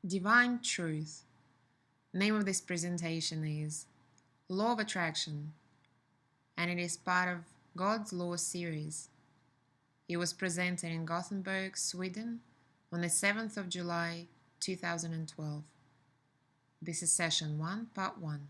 Divine Truth. Name of this presentation is Law of Attraction, and it is part of God's Law series. It was presented in Gothenburg, Sweden on the 7th of July 2012. This is session 1, part 1.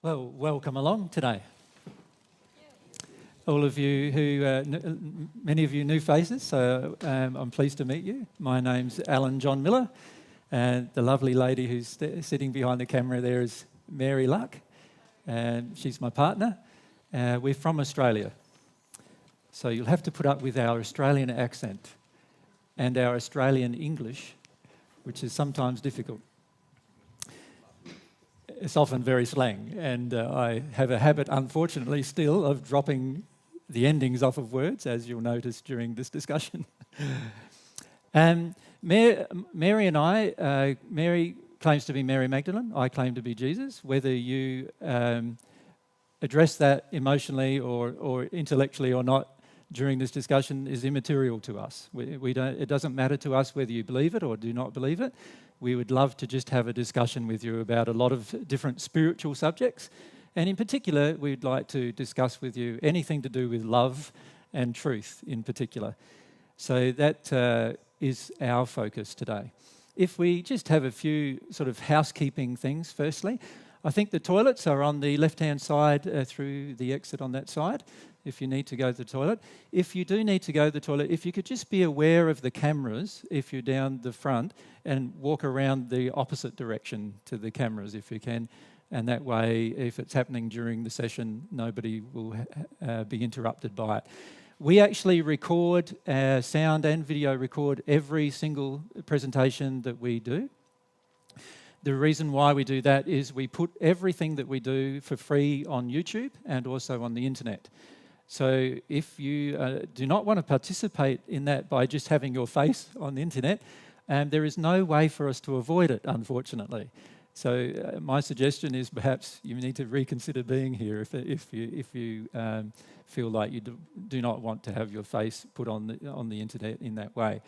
Well, welcome along today. All of you who, many of you new faces, so I'm pleased to meet you. My name's Alan John Miller, and the lovely lady who's sitting behind the camera there is Mary Luck, and she's my partner. We're from Australia, so you'll have to put up with our Australian accent and our Australian English, which is sometimes difficult. It's often very slang, and I have a habit, unfortunately, still of dropping the endings off of words, as you'll notice during this discussion. Mary and I, Mary claims to be Mary Magdalene, I claim to be Jesus. Whether you address that emotionally or intellectually or not during this discussion is immaterial to us. It doesn't matter to us whether you believe it or do not believe it. We would love to just have a discussion with you about a lot of different spiritual subjects. And in particular, we'd like to discuss with you anything to do with love and truth in particular. So that is our focus today. If we just have a few sort of housekeeping things, firstly, I think the toilets are on the left-hand side through the exit on that side, if you need to go to the toilet. If you do need to go to the toilet, if you could just be aware of the cameras if you're down the front and walk around the opposite direction to the cameras if you can. And that way, if it's happening during the session, nobody will be interrupted by it. We actually record, sound and video record every single presentation that we do. The reason why we do that is we put everything that we do for free on YouTube and also on the internet. So if you do not want to participate in that by just having your face on the internet, there is no way for us to avoid it, unfortunately. So my suggestion is perhaps you need to reconsider being here if you feel like you do not want to have your face put on the internet in that way.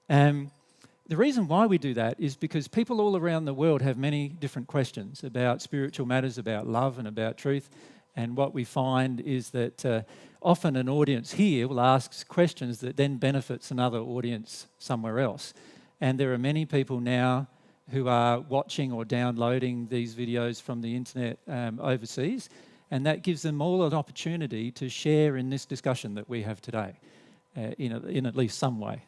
The reason why we do that is because people all around the world have many different questions about spiritual matters, about love and about truth. And what we find is that often an audience here will ask questions that then benefits another audience somewhere else. And there are many people now who are watching or downloading these videos from the internet overseas, and that gives them all an opportunity to share in this discussion that we have today in at least some way.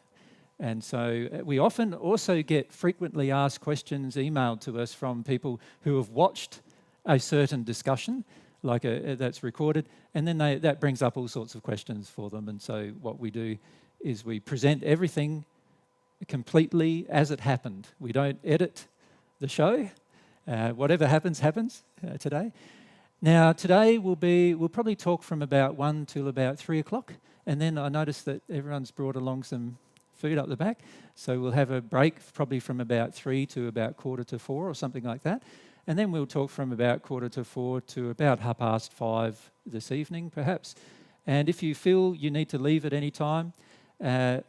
And so we often also get frequently asked questions emailed to us from people who have watched a certain discussion, like that's recorded, and then that brings up all sorts of questions for them. And so what we do is we present everything completely as it happened. We don't edit the show. Whatever happens today. Now today we'll probably talk from about 1 till about 3 o'clock, and then I noticed that everyone's brought along some food up the back, so we'll have a break probably from about 3 to about 3:45 or something like that. And then we'll talk from about 4:45 to about 5:30 this evening, perhaps. And if you feel you need to leave at any time,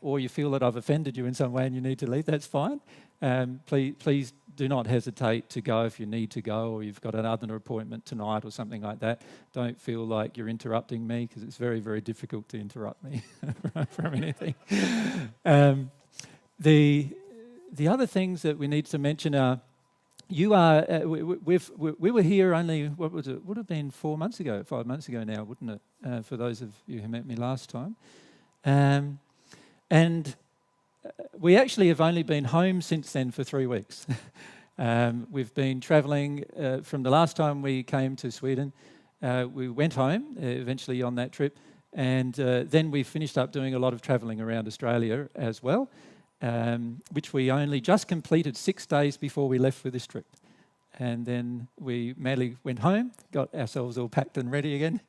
or you feel that I've offended you in some way and you need to leave, that's fine. Please do not hesitate to go if you need to go, or you've got another appointment tonight or something like that. Don't feel like you're interrupting me, because it's very, very difficult to interrupt me from anything. The other things that we need to mention are, you are, we were here only, what was it, would have been 5 months ago now, wouldn't it, for those of you who met me last time. And we actually have only been home since then for 3 weeks. We've been travelling from the last time we came to Sweden. We went home eventually on that trip, and then we finished up doing a lot of travelling around Australia as well, which we only just completed 6 days before we left for this trip. And then we madly went home, got ourselves all packed and ready again,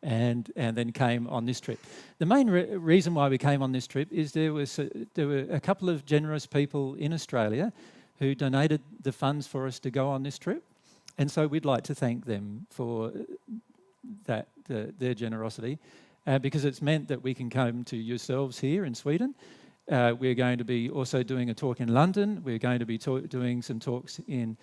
and then came on this trip. The main reason why we came on this trip is there were a couple of generous people in Australia who donated the funds for us to go on this trip, and so we'd like to thank them for that, their generosity, because it's meant that we can come to yourselves here in Sweden. We're going to be also doing a talk in London. We're going to be doing some talks in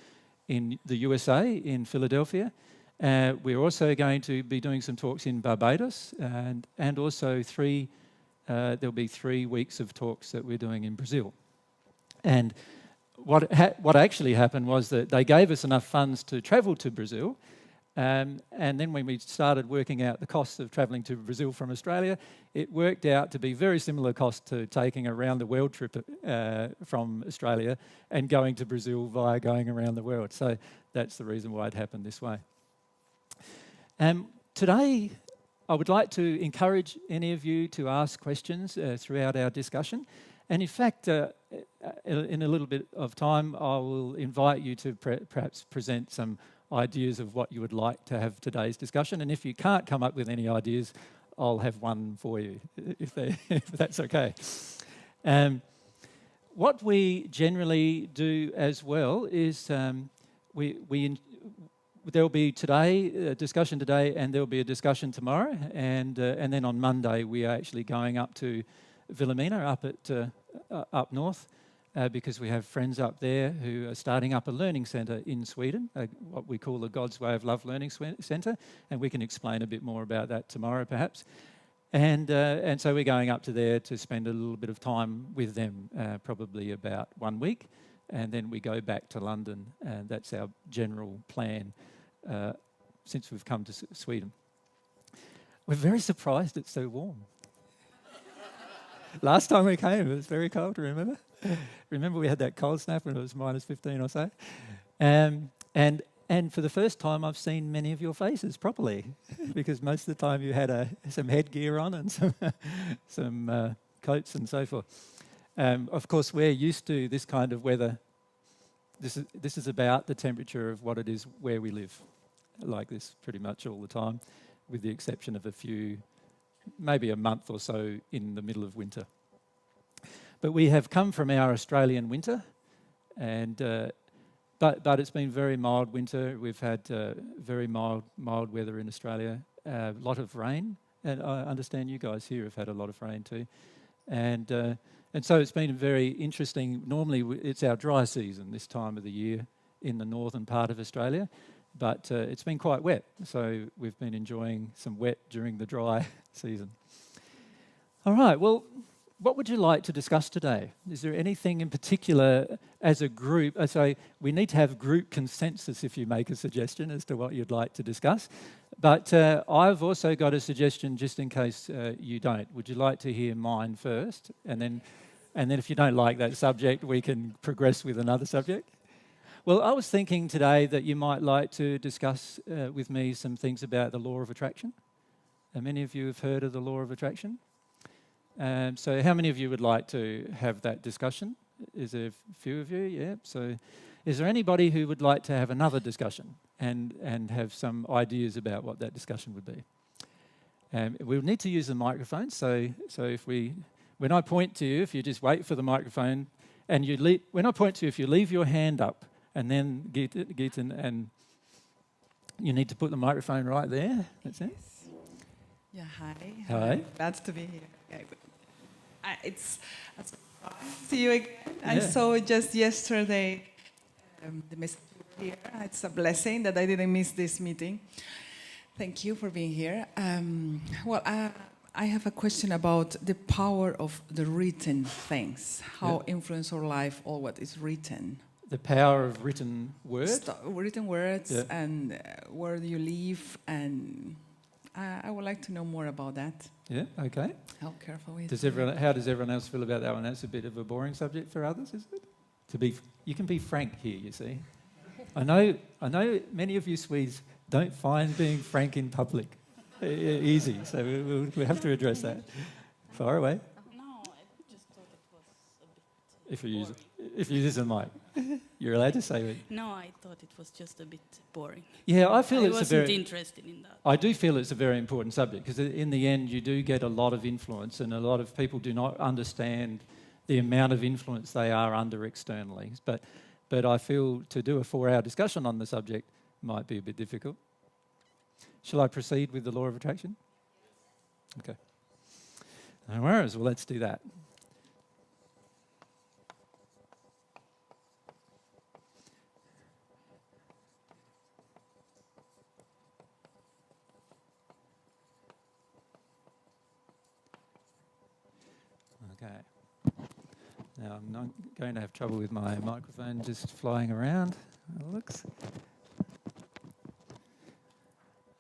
the USA, in Philadelphia. We're also going to be doing some talks in Barbados, and also there'll be 3 weeks of talks that we're doing in Brazil. And what actually happened was that they gave us enough funds to travel to Brazil, and then when we started working out the cost of travelling to Brazil from Australia, it worked out to be very similar cost to taking a round-the-world trip from Australia and going to Brazil via going around the world. So that's the reason why it happened this way. Today, I would like to encourage any of you to ask questions throughout our discussion. And in fact, in a little bit of time, I will invite you to perhaps present some ideas of what you would like to have today's discussion. And if you can't come up with any ideas, I'll have one for you, if that's okay. What we generally do as well is there'll be a discussion today, and there'll be a discussion tomorrow, and then on Monday we are actually going up to Vilhelmina up north, because we have friends up there who are starting up a learning centre in Sweden, what we call the God's Way of Love Learning Centre, and we can explain a bit more about that tomorrow perhaps. And so we're going up to there to spend a little bit of time with them, probably about 1 week, and then we go back to London, and that's our general plan since we've come to Sweden. We're very surprised it's so warm. Last time we came, it was very cold, remember? Remember we had that cold snap when it was -15 or so? And for the first time, I've seen many of your faces properly, because most of the time you had some headgear on and some coats and so forth. Of course, we're used to this kind of weather. This is about the temperature of what it is where we live, like this pretty much all the time, with the exception of a few, maybe a month or so in the middle of winter. But we have come from our Australian winter, and but it's been very mild winter. We've had very mild weather in Australia, a lot of rain, and I understand you guys here have had a lot of rain too, and so it's been very interesting. Normally it's our dry season this time of the year in the northern part of Australia, but it's been quite wet, so we've been enjoying some wet during the dry season. All right, well, what would you like to discuss today? Is there anything in particular as a group? So we need to have group consensus if you make a suggestion as to what you'd like to discuss. But I've also got a suggestion just in case you don't. Would you like to hear mine first? And then if you don't like that subject, we can progress with another subject? Well, I was thinking today that you might like to discuss with me some things about the law of attraction. Many of you have heard of the law of attraction. So how many of you would like to have that discussion? Is there a few of you? Yeah. So is there anybody who would like to have another discussion and have some ideas about what that discussion would be? We'll need to use the microphone. So when I point to you, if you just wait for the microphone, and when I point to you, if you leave your hand up, and then get in, and you need to put the microphone right there. That's it. Yeah, hi. Hi. Glad to be here. It's a surprise to see you again. Yeah. I saw just yesterday the message here. It's a blessing that I didn't miss this meeting. Thank you for being here. I have a question about the power of the written things, how influence our life, all what is written. The power of written word? Written words, and where do you live, and I would like to know more about that. Yeah, okay. How careful we How does everyone else feel about that one? That's a bit of a boring subject for others, is it? You can be frank here, you see. I know many of you Swedes don't find being frank in public easy, so we have to address that. Far away. No, I just thought it was a bit If you use a mic, you're allowed to say it. No, I thought it was just a bit boring. Yeah, I feel I it's wasn't interested in that. I do feel it's a very important subject because in the end you do get a lot of influence, and a lot of people do not understand the amount of influence they are under externally. But I feel to do a 4-hour discussion on the subject might be a bit difficult. Shall I proceed with the law of attraction? Okay. No worries. Well, let's do that. Okay. Now, I'm not going to have trouble with my microphone just flying around. It looks.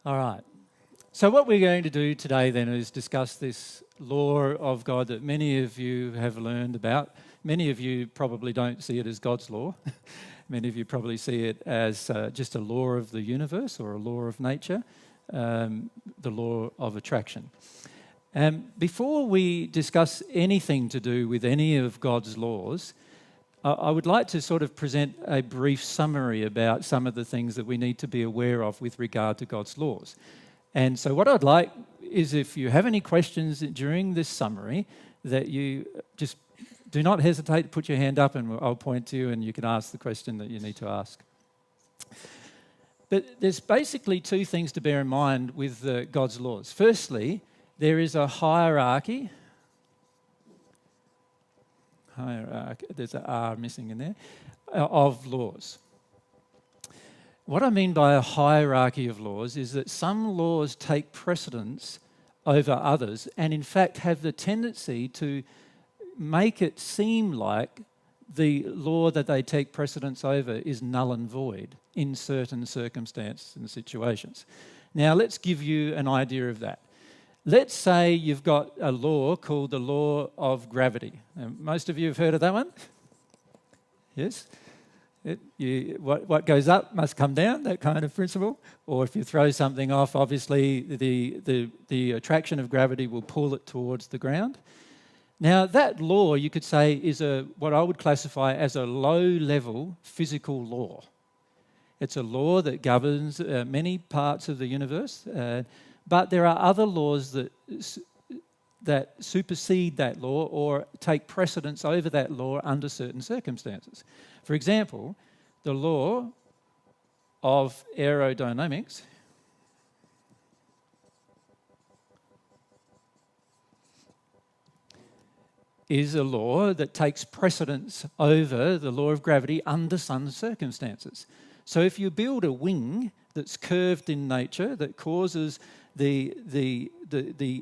All right. So what we're going to do today then is discuss this law of God that many of you have learned about. Many of you probably don't see it as God's law. Many of you probably see it as just a law of the universe or a law of nature, the law of attraction. Before we discuss anything to do with any of God's laws, I would like to sort of present a brief summary about some of the things that we need to be aware of with regard to God's laws. And so what I'd like is, if you have any questions during this summary, that you just do not hesitate to put your hand up and I'll point to you and you can ask the question that you need to ask. But there's basically two things to bear in mind with God's laws. Firstly, there is a hierarchy. There's an R missing in there, of laws. What I mean by a hierarchy of laws is that some laws take precedence over others and in fact have the tendency to make it seem like the law that they take precedence over is null and void in certain circumstances and situations. Now let's give you an idea of that. Let's say you've got a law called the law of gravity. Most of you have heard of that one? Yes? What goes up must come down, that kind of principle. Or if you throw something off, obviously the attraction of gravity will pull it towards the ground. Now that law, you could say, is what I would classify as a low-level physical law. It's a law that governs many parts of the universe. But there are other laws that supersede that law or take precedence over that law under certain circumstances. For example, the law of aerodynamics is a law that takes precedence over the law of gravity under some circumstances. So if you build a wing that's curved in nature that causes the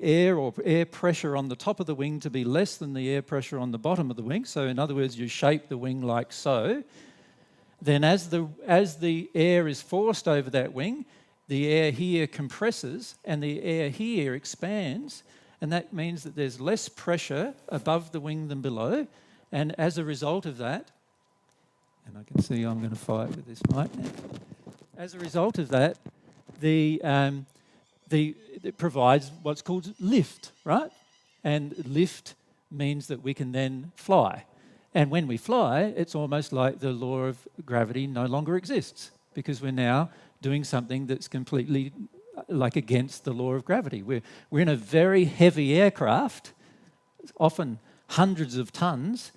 air or air pressure on the top of the wing to be less than the air pressure on the bottom of the wing. So in other words, you shape the wing like so. Then as the air is forced over that wing, the air here compresses and the air here expands. And that means that there's less pressure above the wing than below. And as a result of that, and I can see I'm going to fight with this mic now. As a result of that, it provides what's called lift, right? And lift means that we can then fly. And when we fly, it's almost like the law of gravity no longer exists because we're now doing something that's completely like against the law of gravity. We're in a very heavy aircraft, often hundreds of tons,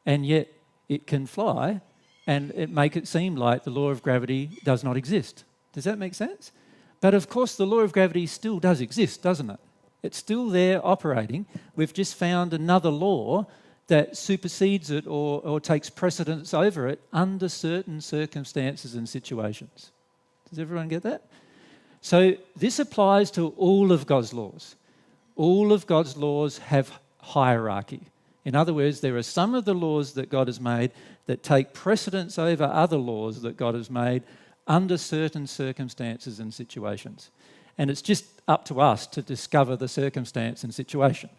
and yet it can fly and it make it seem like the law of gravity does not exist. Does that make sense? But of course, the law of gravity still does exist, doesn't it? It's still there operating. We've just found another law that supersedes it or takes precedence over it under certain circumstances and situations. Does everyone get that? So this applies to all of God's laws. All of God's laws have hierarchy. In other words, there are some of the laws that God has made that take precedence over other laws that God has made under certain circumstances and situations. And it's just up to us to discover the circumstance and situation.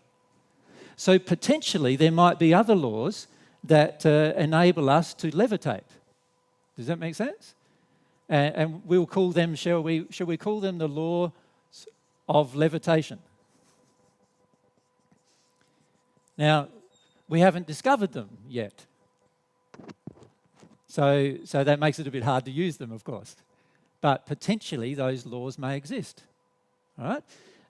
So potentially there might be other laws that enable us to levitate. Does that make sense? And we'll call them, shall we call them the laws of levitation? Now, we haven't discovered them yet. So that makes it a bit hard to use them, of course. But potentially those laws may exist. All right?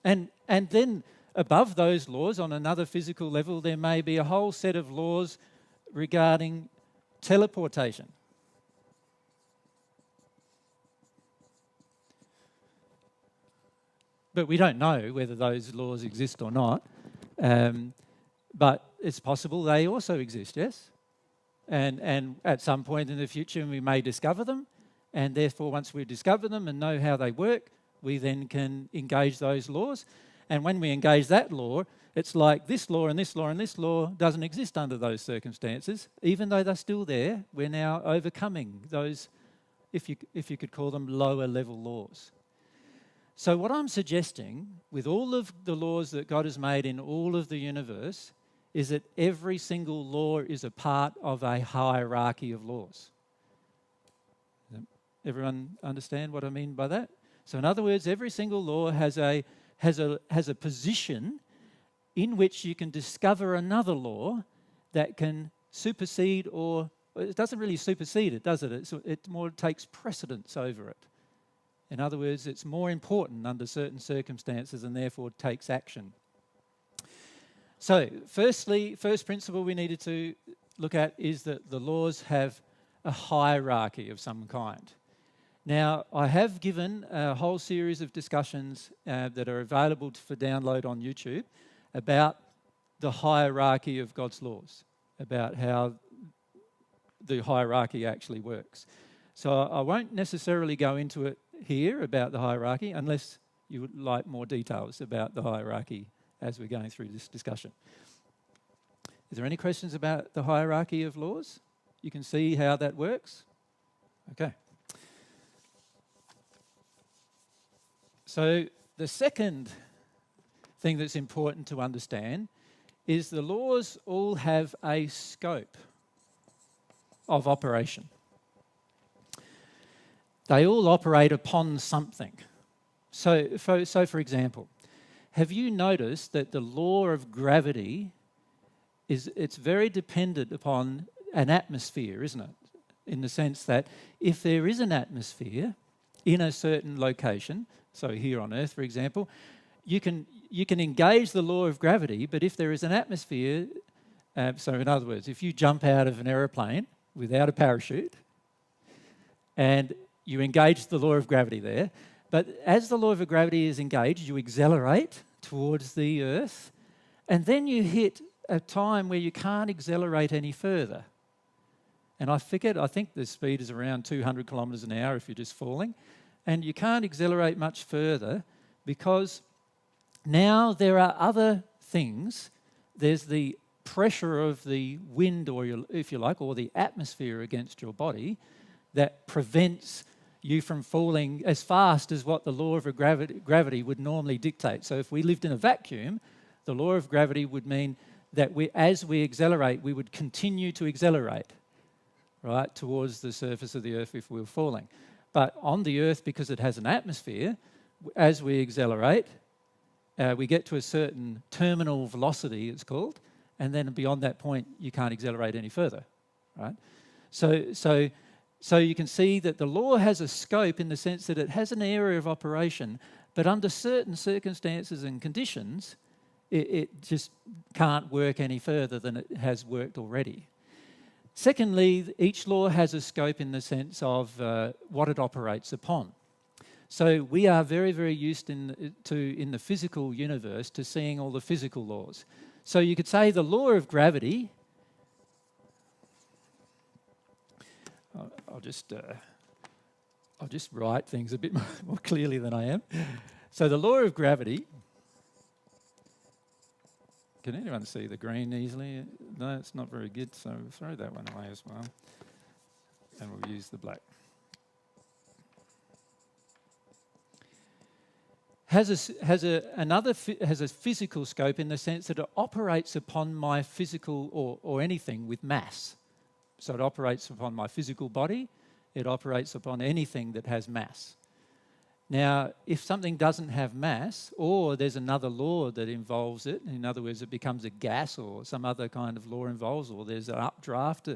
And then above those laws, on another physical level, there may be a whole set of laws regarding teleportation. But we don't know whether those laws exist or not. But it's possible they also exist, yes? And at some point in the future we may discover them, and therefore once we discover them and know how they work, we then can engage those laws. And when we engage that law, it's like this law and this law and this law doesn't exist under those circumstances. Even though they're still there, we're now overcoming those, if you could call them, lower level laws. So what I'm suggesting, with all of the laws that God has made in all of the universe, is that every single law is a part of a hierarchy of laws. Everyone understand what I mean by that? So in other words, every single law has a position in which you can discover another law that can supersede, or it doesn't really supersede it, does it? It more takes precedence over it. In other words, it's more important under certain circumstances and therefore takes action. So first principle we needed to look at is that the laws have a hierarchy of some kind. Now, I have given a whole series of discussions that are available for download on YouTube about the hierarchy of God's laws, about how the hierarchy actually works. So I won't necessarily go into it here about the hierarchy unless you would like more details about the hierarchy as we're going through this discussion. Is there any questions about the hierarchy of laws? You can see how that works? Okay. So the second thing that's important to understand is the laws all have a scope of operation. They all operate upon something. So for example, have you noticed that the law of gravity it's very dependent upon an atmosphere, isn't it? In the sense that if there is an atmosphere in a certain location, so here on Earth, for example, you can engage the law of gravity, but if there is an atmosphere, so in other words, if you jump out of an aeroplane without a parachute and you engage the law of gravity there, but as the law of gravity is engaged, you accelerate towards the Earth, and then you hit a time where you can't accelerate any further. And I think the speed is around 200 kilometres an hour if you're just falling, and you can't accelerate much further because now there are other things. There's the pressure of the wind, or if you like, or the atmosphere against your body that prevents you from falling as fast as what the law of gravity would normally dictate. So if we lived in a vacuum, the law of gravity would mean that as we accelerate, we would continue to accelerate, right, towards the surface of the Earth if we were falling. But on the Earth, because it has an atmosphere, as we accelerate, we get to a certain terminal velocity, it's called, and then beyond that point, you can't accelerate any further, right? So you can see that the law has a scope in the sense that it has an area of operation, but under certain circumstances and conditions, it just can't work any further than it has worked already. Secondly, each law has a scope in the sense of what it operates upon. So we are very, very used in the physical universe to seeing all the physical laws. So you could say the law of gravity I'll just write things a bit more clearly than I am. So the law of gravity. Can anyone see the green easily? No, it's not very good, so we'll throw that one away as well. And we'll use the black. Has a physical scope in the sense that it operates upon my physical or anything with mass. So it operates upon my physical body, it operates upon anything that has mass. Now, if something doesn't have mass, or there's another law that involves it, in other words, it becomes a gas or some other kind of law involves, or there's an updraft,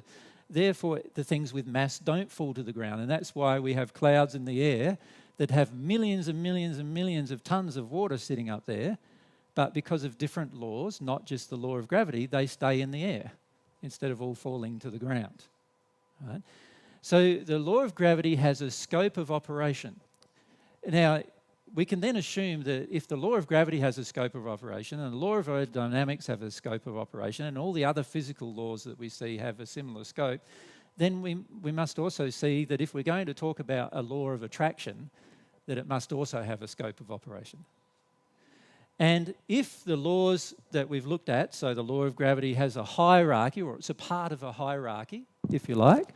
therefore the things with mass don't fall to the ground. And that's why we have clouds in the air that have millions and millions and millions of tons of water sitting up there, but because of different laws, not just the law of gravity, they stay in the air instead of all falling to the ground. Right? So the law of gravity has a scope of operation. Now, we can then assume that if the law of gravity has a scope of operation and the law of aerodynamics have a scope of operation and all the other physical laws that we see have a similar scope, then we must also see that if we're going to talk about a law of attraction, that it must also have a scope of operation. And if the laws that we've looked at, so the law of gravity has a hierarchy, or it's a part of a hierarchy, if you like.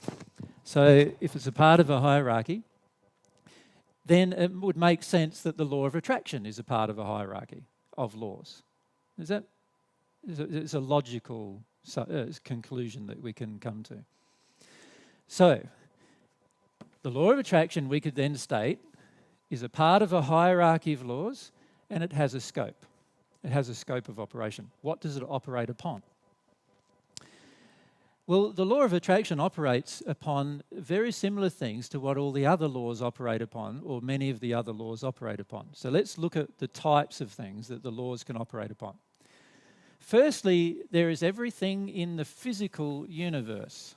So if it's a part of a hierarchy, then it would make sense that the law of attraction is a part of a hierarchy of laws. It's a logical conclusion that we can come to. So, the law of attraction, we could then state, is a part of a hierarchy of laws, and it has a scope. It has a scope of operation. What does it operate upon? Well, the law of attraction operates upon very similar things to what all the other laws operate upon, or many of the other laws operate upon. So let's look at the types of things that the laws can operate upon. Firstly, there is everything in the physical universe.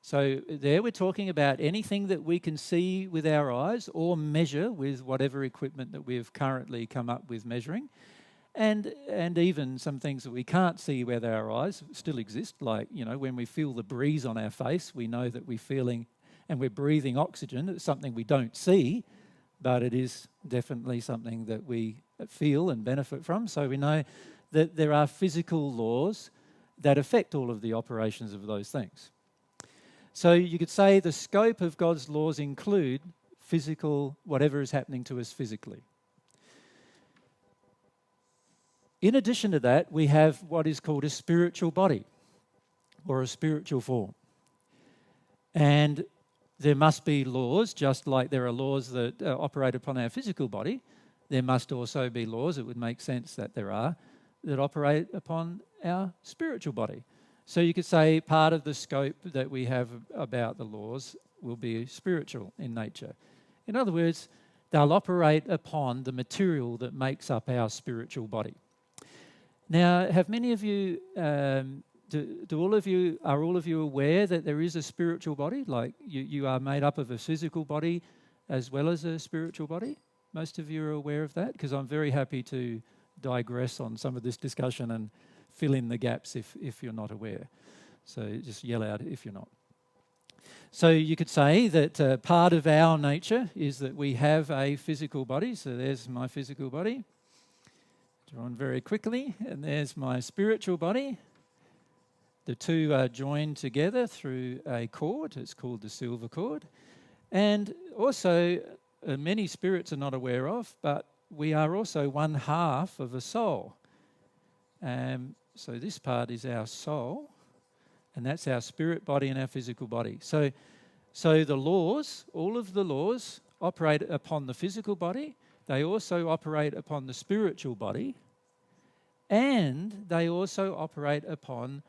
So there we're talking about anything that we can see with our eyes or measure with whatever equipment that we've currently come up with measuring. And even some things that we can't see with our eyes still exist, like, when we feel the breeze on our face, we know that we're feeling and we're breathing oxygen. It's something we don't see, but it is definitely something that we feel and benefit from. So we know that there are physical laws that affect all of the operations of those things. So you could say the scope of God's laws include physical, whatever is happening to us physically. In addition to that, we have what is called a spiritual body or a spiritual form. And there must be laws, just like there are laws that operate upon our physical body. There must also be laws, it would make sense that there are, that operate upon our spiritual body. So you could say part of the scope that we have about the laws will be spiritual in nature. In other words, they'll operate upon the material that makes up our spiritual body. Now, have many of you, are all of you aware that there is a spiritual body? Like you are made up of a physical body as well as a spiritual body? Most of you are aware of that? Because I'm very happy to digress on some of this discussion and fill in the gaps if you're not aware. So just yell out if you're not. So you could say that part of our nature is that we have a physical body. So there's my physical body, drawn very quickly, and there's my spiritual body. The two are joined together through a cord. It's called the silver cord. And also, many spirits are not aware of, but we are also one half of a soul. So this part is our soul, and that's our spirit body and our physical body. So the laws, all of the laws, operate upon the physical body. They also operate upon the spiritual body, and they also operate upon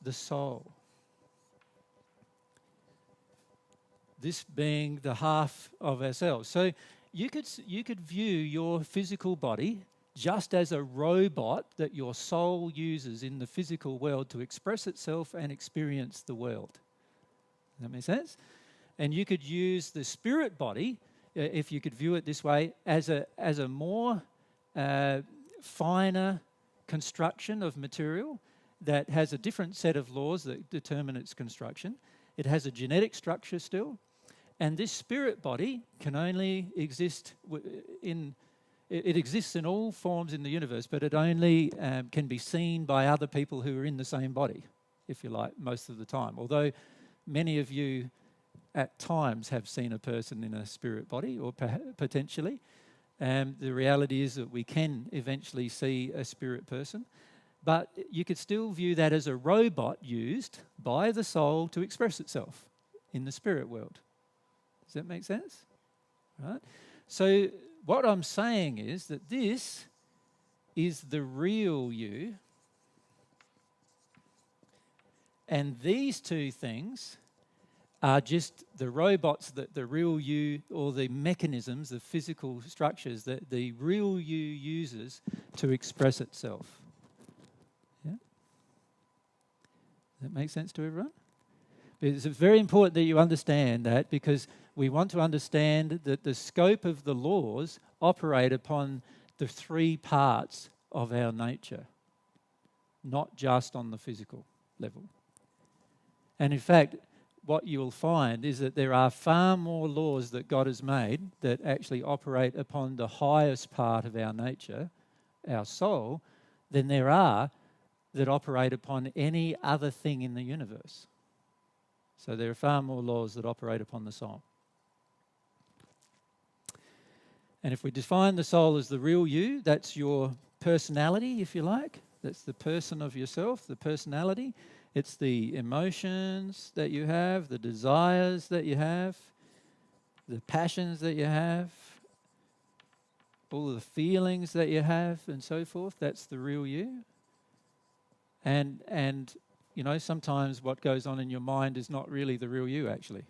the soul. This being the half of ourselves. So you could view your physical body just as a robot that your soul uses in the physical world to express itself and experience the world. Does that make sense? And you could use the spirit body, if you could view it this way, as a more finer construction of material that has a different set of laws that determine its construction. It has a genetic structure still. And this spirit body can only exist it exists in all forms in the universe, but it only can be seen by other people who are in the same body, if you like, most of the time. Although many of you at times have seen a person in a spirit body, or potentially. The reality is that we can eventually see a spirit person, but you could still view that as a robot used by the soul to express itself in the spirit world. Does that make sense? Right? So what I'm saying is that this is the real you, and these two things are just the robots that the real you, or the mechanisms, the physical structures that the real you uses to express itself. Yeah? Does that make sense to everyone? It's very important that you understand that, because we want to understand that the scope of the laws operate upon the three parts of our nature, not just on the physical level. And in fact, what you will find is that there are far more laws that God has made that actually operate upon the highest part of our nature, our soul, than there are that operate upon any other thing in the universe. So there are far more laws that operate upon the soul. And if we define the soul as the real you, that's your personality, if you like. That's the person of yourself, the personality. It's the emotions that you have, the desires that you have, the passions that you have, all of the feelings that you have, and so forth. That's the real you. And you know, sometimes what goes on in your mind is not really the real you, actually,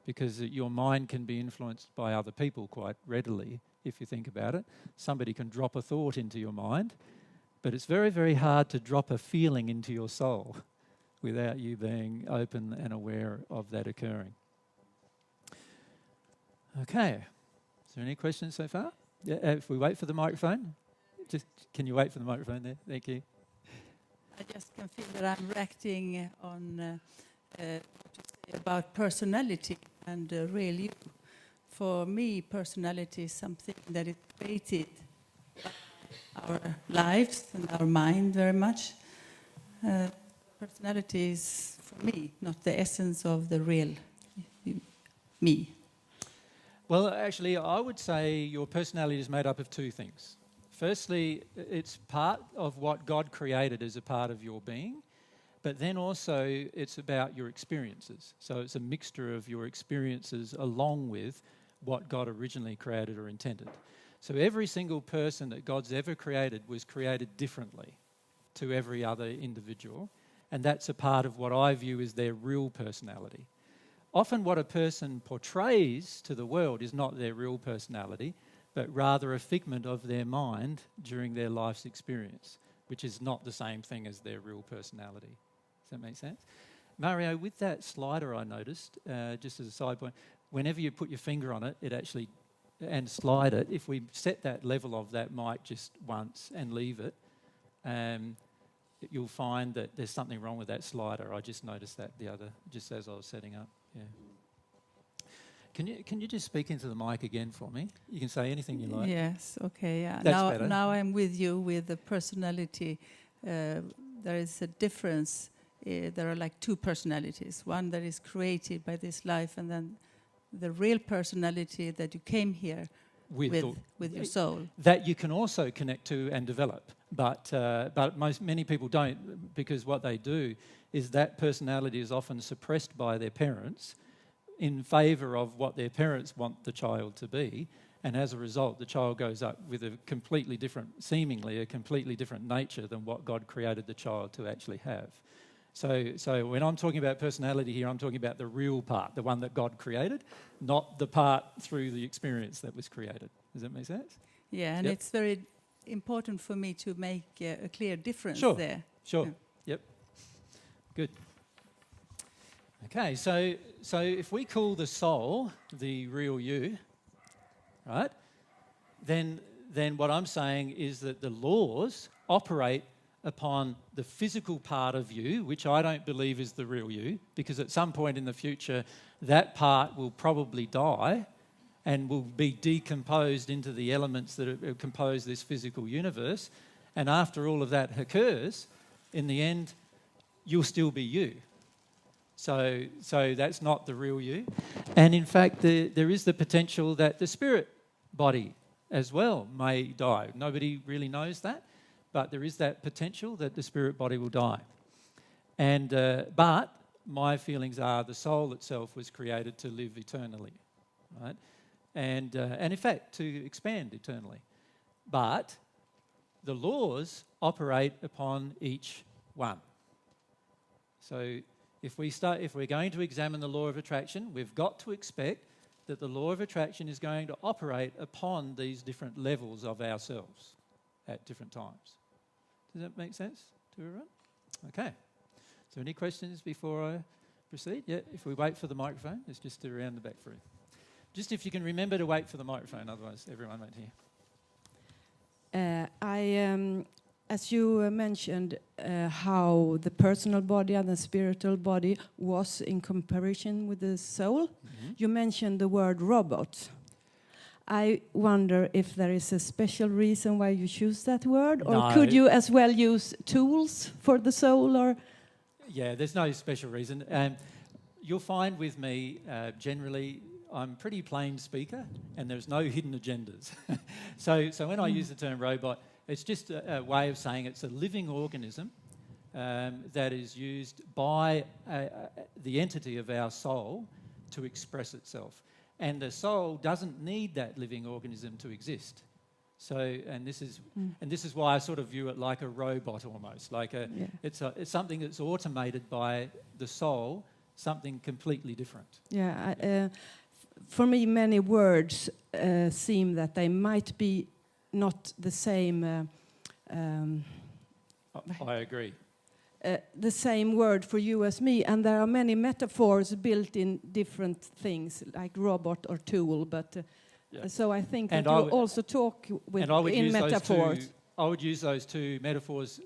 because your mind can be influenced by other people quite readily, if you think about it. Somebody can drop a thought into your mind, but it's very, very hard to drop a feeling into your soul without you being open and aware of that occurring. Okay. Is there any questions so far? Yeah, if we wait for the microphone. Can you wait for the microphone there? Thank you. I just can feel that I'm reacting on what you say about personality and real you. For me, personality is something that is created by our lives and our mind very much. Personality is, for me, not the essence of the real me. Well, actually, I would say your personality is made up of two things. Firstly, it's part of what God created as a part of your being, but then also it's about your experiences. So it's a mixture of your experiences along with what God originally created or intended. So every single person that God's ever created was created differently to every other individual, and that's a part of what I view as their real personality. Often what a person portrays to the world is not their real personality, but rather a figment of their mind during their life's experience, which is not the same thing as their real personality. Does that make sense? Mario, with that slider I noticed, just as a side point, whenever you put your finger on it, and slide it, if we set that level of that mic just once and leave it, you'll find that there's something wrong with that slider. I just noticed that just as I was setting up. Yeah. Can you just speak into the mic again for me? You can say anything you like. Yes, okay. Yeah. That's better. Now I'm with you with the personality. There is a difference. There are like two personalities. One that is created by this life, and then the real personality that you came here with your soul. That you can also connect to and develop. But many people don't, because what they do is that personality is often suppressed by their parents in favour of what their parents want the child to be, and as a result the child goes up with seemingly a completely different nature than what God created the child to actually have. So when I'm talking about personality here, I'm talking about the real part, the one that God created, not the part through the experience that was created. Does that make sense? Yeah, and it's very important for me to make a clear difference there. Sure. Yeah. Yep. Good. Okay, so if we call the soul the real you, right, then what I'm saying is that the laws operate upon the physical part of you, which I don't believe is the real you, because at some point in the future, that part will probably die and will be decomposed into the elements that compose this physical universe. And after all of that occurs, in the end, you'll still be you. So that's not the real you. And in fact, there is the potential that the spirit body as well may die. Nobody really knows that, but there is that potential that the spirit body will die. And but my feelings are the soul itself was created to live eternally, right? And in fact, to expand eternally. But the laws operate upon each one. So if we're going to examine the law of attraction, we've got to expect that the law of attraction is going to operate upon these different levels of ourselves at different times. Does that make sense to everyone? Okay. So any questions before I proceed? Yeah, if we wait for the microphone, it's just around the back through. Just if you can remember to wait for the microphone, otherwise everyone won't hear. As you mentioned, how the personal body and the spiritual body was in comparison with the soul, you mentioned the word robot. I wonder if there is a special reason why you choose that word, or No. could you as well use tools for the soul, or? Yeah, there's no special reason. You'll find with me, generally, I'm a pretty plain speaker, and there's no hidden agendas. So when I use the term robot, it's just a way of saying it's a living organism that is used by the entity of our soul to express itself. And the soul doesn't need that living organism to exist. So, and this is why I sort of view it like a robot almost, like it's something that's automated by the soul, something completely different. Yeah, for me, many words seem that they might be not the same. I agree. The same word for you as me, and there are many metaphors built in different things, like robot or tool. But so I think that you also talk with in metaphors. I would use those two metaphors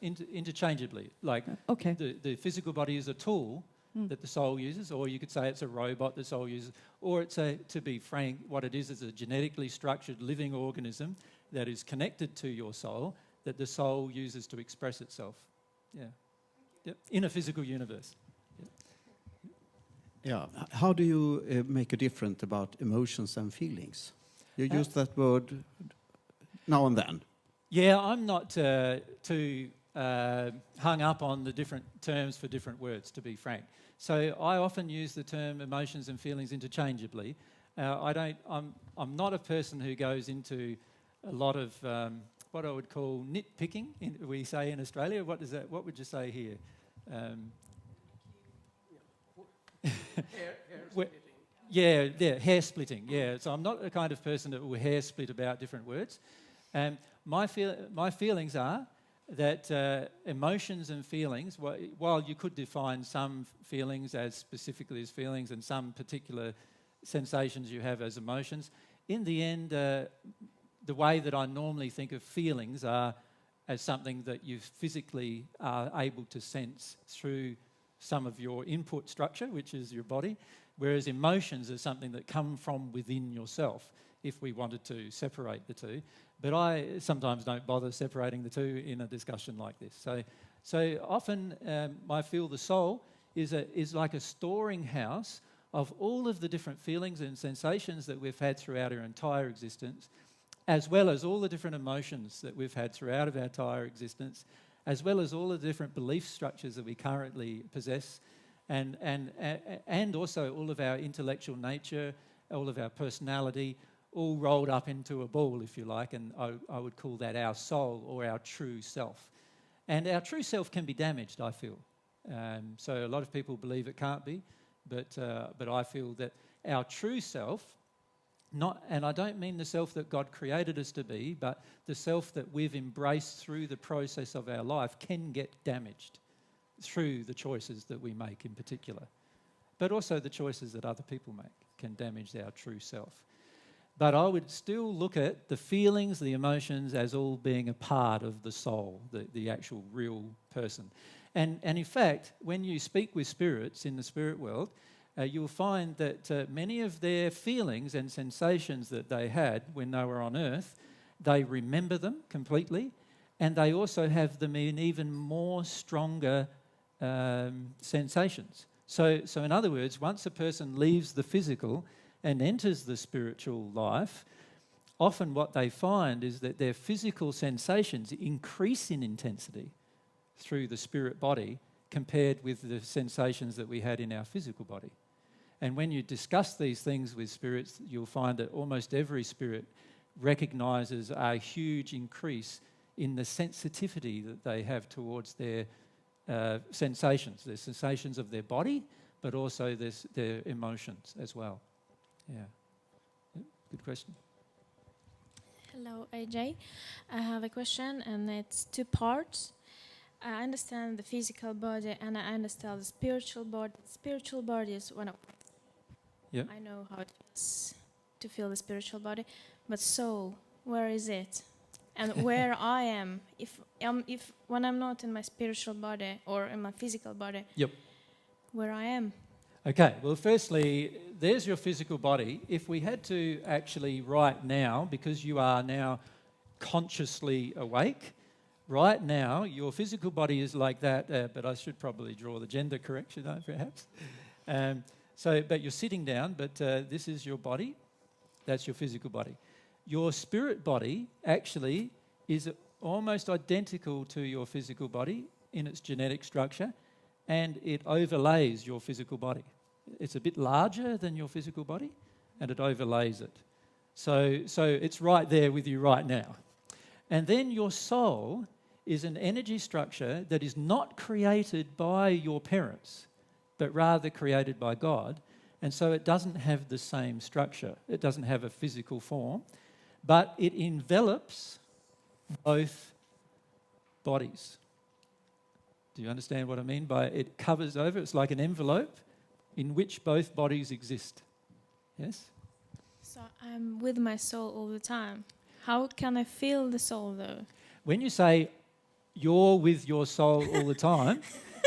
interchangeably. Like the physical body is a tool that the soul uses, or you could say it's a robot the soul uses, or it's to be frank, what it is a genetically structured living organism that is connected to your soul that the soul uses to express itself. Yeah. Yep. In a physical universe. Yeah. How do you make a difference about emotions and feelings? You use that word now and then. Yeah, I'm not too hung up on the different terms for different words, to be frank. So I often use the term emotions and feelings interchangeably. I'm not a person who goes into a lot of what I would call nitpicking, we say in Australia. What is that? What would you say here? Hair splitting. Yeah, so I'm not the kind of person that will hair split about different words. My feelings are that emotions and feelings, while you could define some feelings as specifically as feelings and some particular sensations you have as emotions, in the end, the way that I normally think of feelings are as something that you physically are able to sense through some of your input structure, which is your body, whereas emotions are something that come from within yourself, if we wanted to separate the two. But I sometimes don't bother separating the two in a discussion like this. So often I feel the soul is like a storing house of all of the different feelings and sensations that we've had throughout our entire existence, as well as all the different emotions that we've had throughout of our entire existence, as well as all the different belief structures that we currently possess, and also all of our intellectual nature, all of our personality, all rolled up into a ball, if you like, and I would call that our soul or our true self. And our true self can be damaged, I feel. So a lot of people believe it can't be, but I feel that our true self, and I don't mean the self that God created us to be, but the self that we've embraced through the process of our life can get damaged through the choices that we make in particular. But also the choices that other people make can damage our true self. but I would still look at the feelings, the emotions as all being a part of the soul, the actual real person. And in fact, when you speak with spirits in the spirit world, you'll find that many of their feelings and sensations that they had when they were on earth, they remember them completely, and they also have them in even more stronger sensations. So in other words, once a person leaves the physical and enters the spiritual life, often what they find is that their physical sensations increase in intensity through the spirit body compared with the sensations that we had in our physical body. And when you discuss these things with spirits, you'll find that almost every spirit recognizes a huge increase in the sensitivity that they have towards their sensations of their body, but also their emotions as well. Yeah. Good question. Hello, AJ. I have a question, and it's two parts. I understand the physical body, and I understand the spiritual body. Spiritual body is one of... Yeah. I know how it feels to feel the spiritual body, but soul, where is it? And where I am, if when I'm not in my spiritual body or in my physical body, Yep. where I am. Okay, well, firstly, there's your physical body. If we had to actually right now, because you are now consciously awake, right now, your physical body is like that, but I should probably draw the gender correction, perhaps. But you're sitting down, but this is your body. That's your physical body. Your spirit body actually is almost identical to your physical body in its genetic structure, and it overlays your physical body. It's a bit larger than your physical body, and it overlays it. So it's right there with you right now. And then your soul is an energy structure that is not created by your parents, but rather created by God. And so it doesn't have the same structure. It doesn't have a physical form, but it envelops both bodies. Do you understand what I mean by it covers over? It's like an envelope in which both bodies exist. Yes? So I'm with my soul all the time. How can I feel the soul, though? When you say you're with your soul all the time,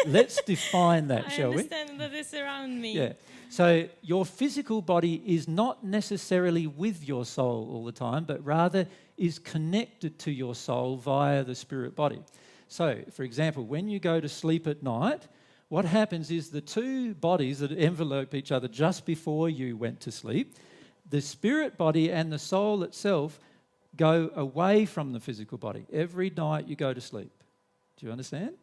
let's define that, shall we? I understand that it's around me. Yeah. So your physical body is not necessarily with your soul all the time, but rather is connected to your soul via the spirit body. So, for example, when you go to sleep at night, what happens is the two bodies that envelope each other just before you went to sleep, the spirit body and the soul itself go away from the physical body. Every night you go to sleep. Do you understand?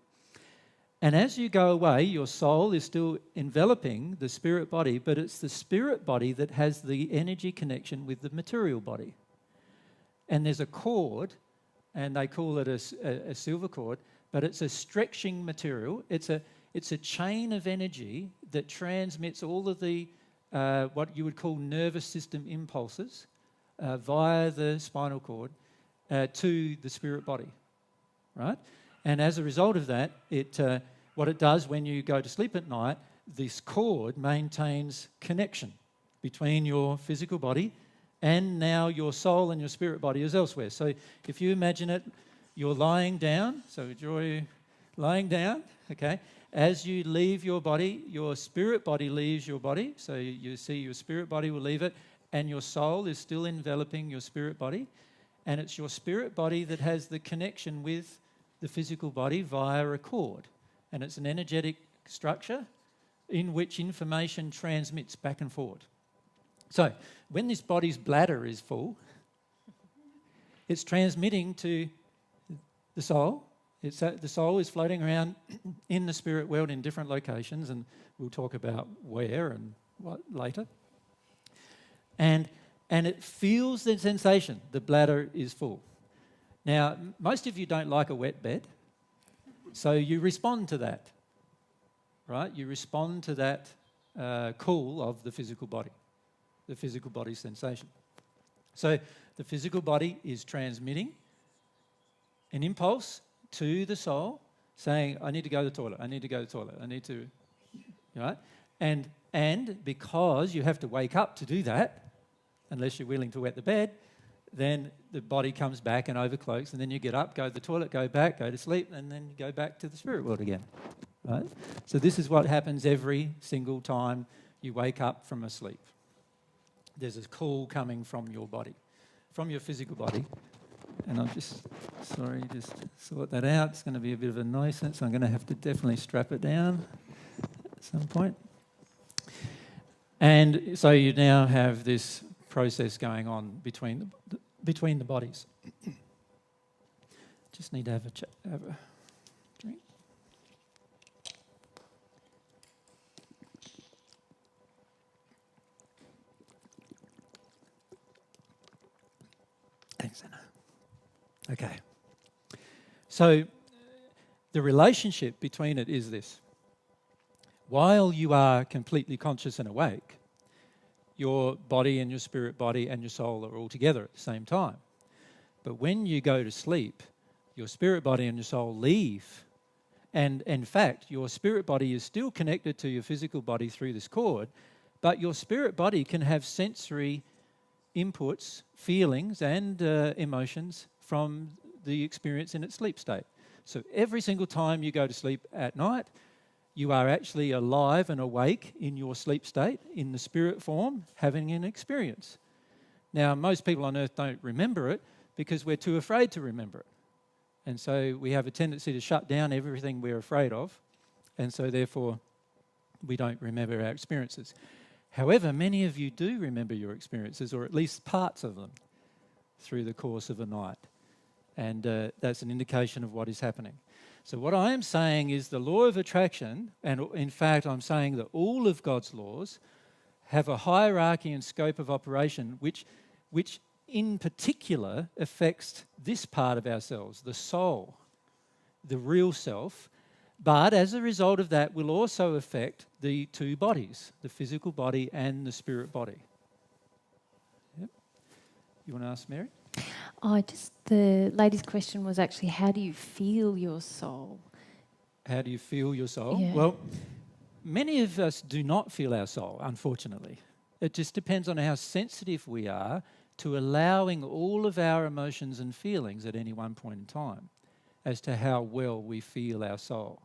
And as you go away, your soul is still enveloping the spirit body, but it's the spirit body that has the energy connection with the material body. And there's a cord, and they call it a silver cord, but it's a stretching material. It's a chain of energy that transmits all of the what you would call nervous system impulses via the spinal cord to the spirit body, right? And as a result of that, what it does when you go to sleep at night, this cord maintains connection between your physical body and now your soul and your spirit body is elsewhere. So if you imagine it, you're lying down, so you're lying down, okay? As you leave your body, your spirit body leaves your body, so you see your spirit body will leave it, and your soul is still enveloping your spirit body, and it's your spirit body that has the connection with the physical body via a cord. And it's an energetic structure in which information transmits back and forward. So when this body's bladder is full, it's transmitting to the soul. The soul is floating around in the spirit world in different locations, and we'll talk about where and what later. And it feels the sensation, the bladder is full. Now, most of you don't like a wet bed, so you respond to that, right? You respond to that call of the physical body sensation. So the physical body is transmitting an impulse to the soul saying, I need to go to the toilet, I need to go to the toilet, I need to, right? And because you have to wake up to do that, unless you're willing to wet the bed, then the body comes back and overcloaks, and then you get up, go to the toilet, go back, go to sleep, and then you go back to the spirit world again. Right? So this is what happens every single time you wake up from a sleep. There's a call coming from your body, from your physical body. And I'm just sort that out. It's going to be a bit of a nuisance. I'm going to have to definitely strap it down at some point. And so you now have this process going on between the bodies. Just need to have a drink. Thanks, Anna. Okay. So the relationship between it is this. While you are completely conscious and awake, your body and your spirit body and your soul are all together at the same time. But when you go to sleep, your spirit body and your soul leave. And in fact, your spirit body is still connected to your physical body through this cord, but your spirit body can have sensory inputs, feelings and emotions from the experience in its sleep state. So every single time you go to sleep at night, you are actually alive and awake in your sleep state, in the spirit form, having an experience. Now, most people on earth don't remember it because we're too afraid to remember it. And so we have a tendency to shut down everything we're afraid of, and so therefore we don't remember our experiences. However, many of you do remember your experiences, or at least parts of them, through the course of a night. And that's an indication of what is happening. So what I am saying is the law of attraction, and in fact I'm saying that all of God's laws have a hierarchy and scope of operation which in particular affects this part of ourselves, the soul, the real self, but as a result of that will also affect the two bodies, the physical body and the spirit body. Yep. You want to ask Mary? The lady's question was actually, how do you feel your soul? How do you feel your soul? Yeah. Well, many of us do not feel our soul, unfortunately. It just depends on how sensitive we are to allowing all of our emotions and feelings at any one point in time as to how well we feel our soul.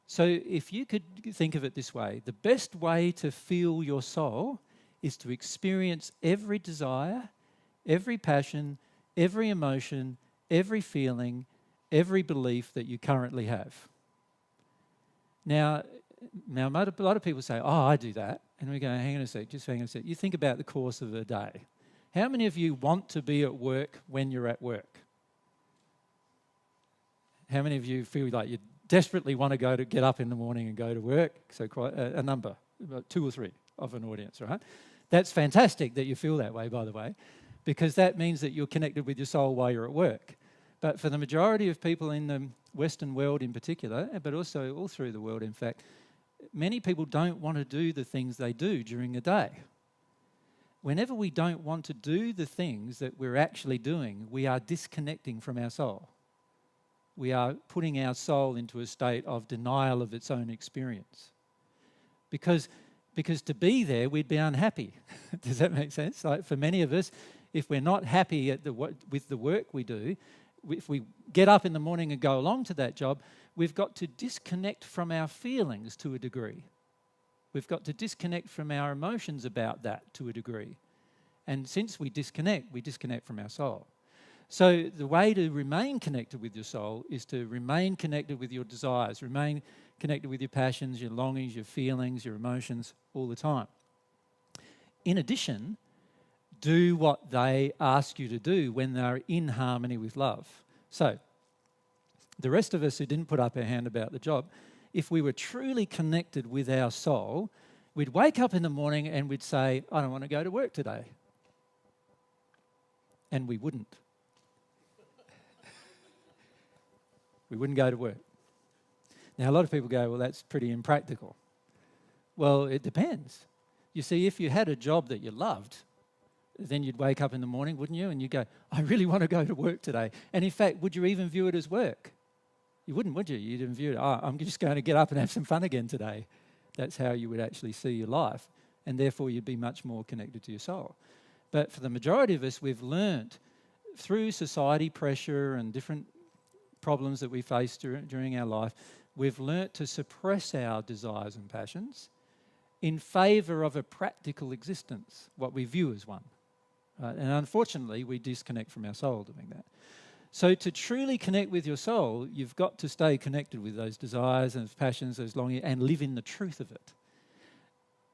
So if you could think of it this way, the best way to feel your soul is to experience every desire, every passion, every emotion, every feeling, every belief that you currently have. Now, a lot of people say, oh, I do that. And we go, hang on a sec, just hang on a sec. You think about the course of a day. How many of you want to be at work when you're at work? How many of you feel like you desperately want to get up in the morning and go to work? So quite a number, about 2 or 3 of an audience, right? That's fantastic that you feel that way, by the way, because that means that you're connected with your soul while you're at work. But for the majority of people in the Western world in particular, but also all through the world, in fact, many people don't want to do the things they do during the day. Whenever we don't want to do the things that we're actually doing, we are disconnecting from our soul. We are putting our soul into a state of denial of its own experience. Because to be there, we'd be unhappy. Does that make sense? Like for many of us, if we're not happy with the work we do, if we get up in the morning and go along to that job, we've got to disconnect from our feelings to a degree. We've got to disconnect from our emotions about that to a degree. And since we disconnect from our soul. So the way to remain connected with your soul is to remain connected with your desires, remain connected with your passions, your longings, your feelings, your emotions all the time. In addition, do what they ask you to do when they're in harmony with love. So the rest of us who didn't put up our hand about the job, if we were truly connected with our soul, we'd wake up in the morning and we'd say, I don't want to go to work today. And we wouldn't. We wouldn't go to work. Now, a lot of people go, well, that's pretty impractical. Well, it depends. You see, if you had a job that you loved, then you'd wake up in the morning, wouldn't you? And you'd go, I really want to go to work today. And in fact, would you even view it as work? You wouldn't, would you? You'd view it, oh, I'm just going to get up and have some fun again today. That's how you would actually see your life. And therefore, you'd be much more connected to your soul. But for the majority of us, we've learnt through society pressure and different problems that we face during our life, we've learnt to suppress our desires and passions in favour of a practical existence, what we view as one. And unfortunately, we disconnect from our soul doing that. So to truly connect with your soul, you've got to stay connected with those desires and passions, those longings, and live in the truth of it.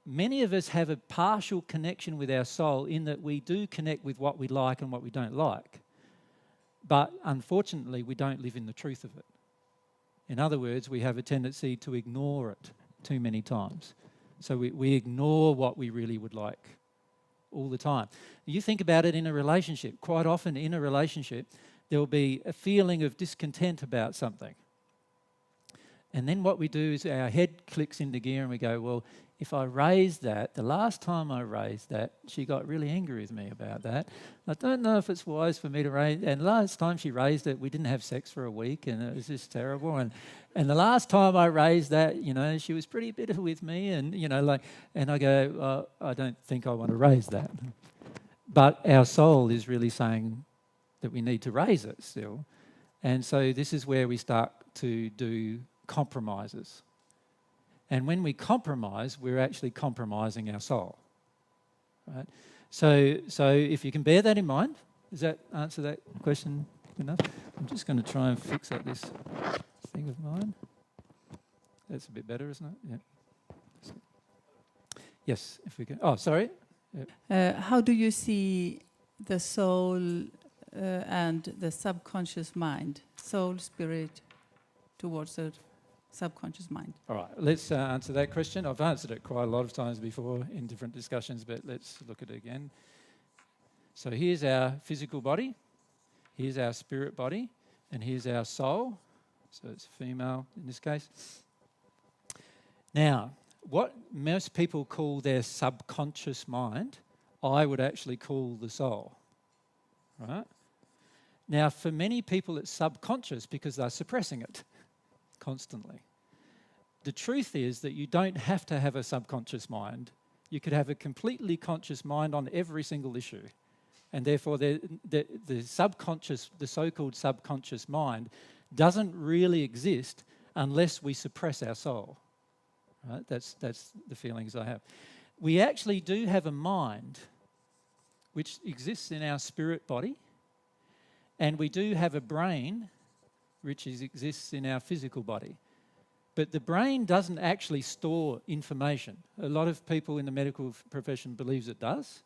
Many of us have a partial connection with our soul in that we do connect with what we like and what we don't like. But unfortunately, we don't live in the truth of it. In other words, we have a tendency to ignore it too many times. So we ignore what we really would like all the time. You think about it in a relationship. Quite often in a relationship, there will be a feeling of discontent about something. And then what we do is our head clicks into gear and we go, well, if I raise that, the last time I raised that, she got really angry with me about that. I don't know if it's wise for me to raise, and last time she raised it, we didn't have sex for a week and it was just terrible. And the last time I raised that, she was pretty bitter with me and, and I go, well, I don't think I want to raise that. But our soul is really saying that we need to raise it still. And so this is where we start to do compromises. And when we compromise, we're actually compromising our soul. Right? So if you can bear that in mind, does that answer that question enough? I'm just going to try and fix up this thing of mine. That's a bit better, isn't it? Yeah. Yes, if we can. Oh, sorry. Yep. How do you see the soul and the subconscious mind, soul, spirit, towards the subconscious mind? All right, let's answer that question. I've answered it quite a lot of times before in different discussions, but let's look at it again. So here's our physical body, here's our spirit body, and here's our soul. So it's female in this case. Now, what most people call their subconscious mind, I would actually call the soul. Right? Now, for many people, it's subconscious because they're suppressing it constantly. The truth is that you don't have to have a subconscious mind. You could have a completely conscious mind on every single issue. And therefore, the subconscious, the so-called subconscious mind, doesn't really exist unless we suppress our soul. Right? That's the feelings I have. We actually do have a mind which exists in our spirit body, and we do have a brain which exists in our physical body. But the brain doesn't actually store information. A lot of people in the medical profession believes it does,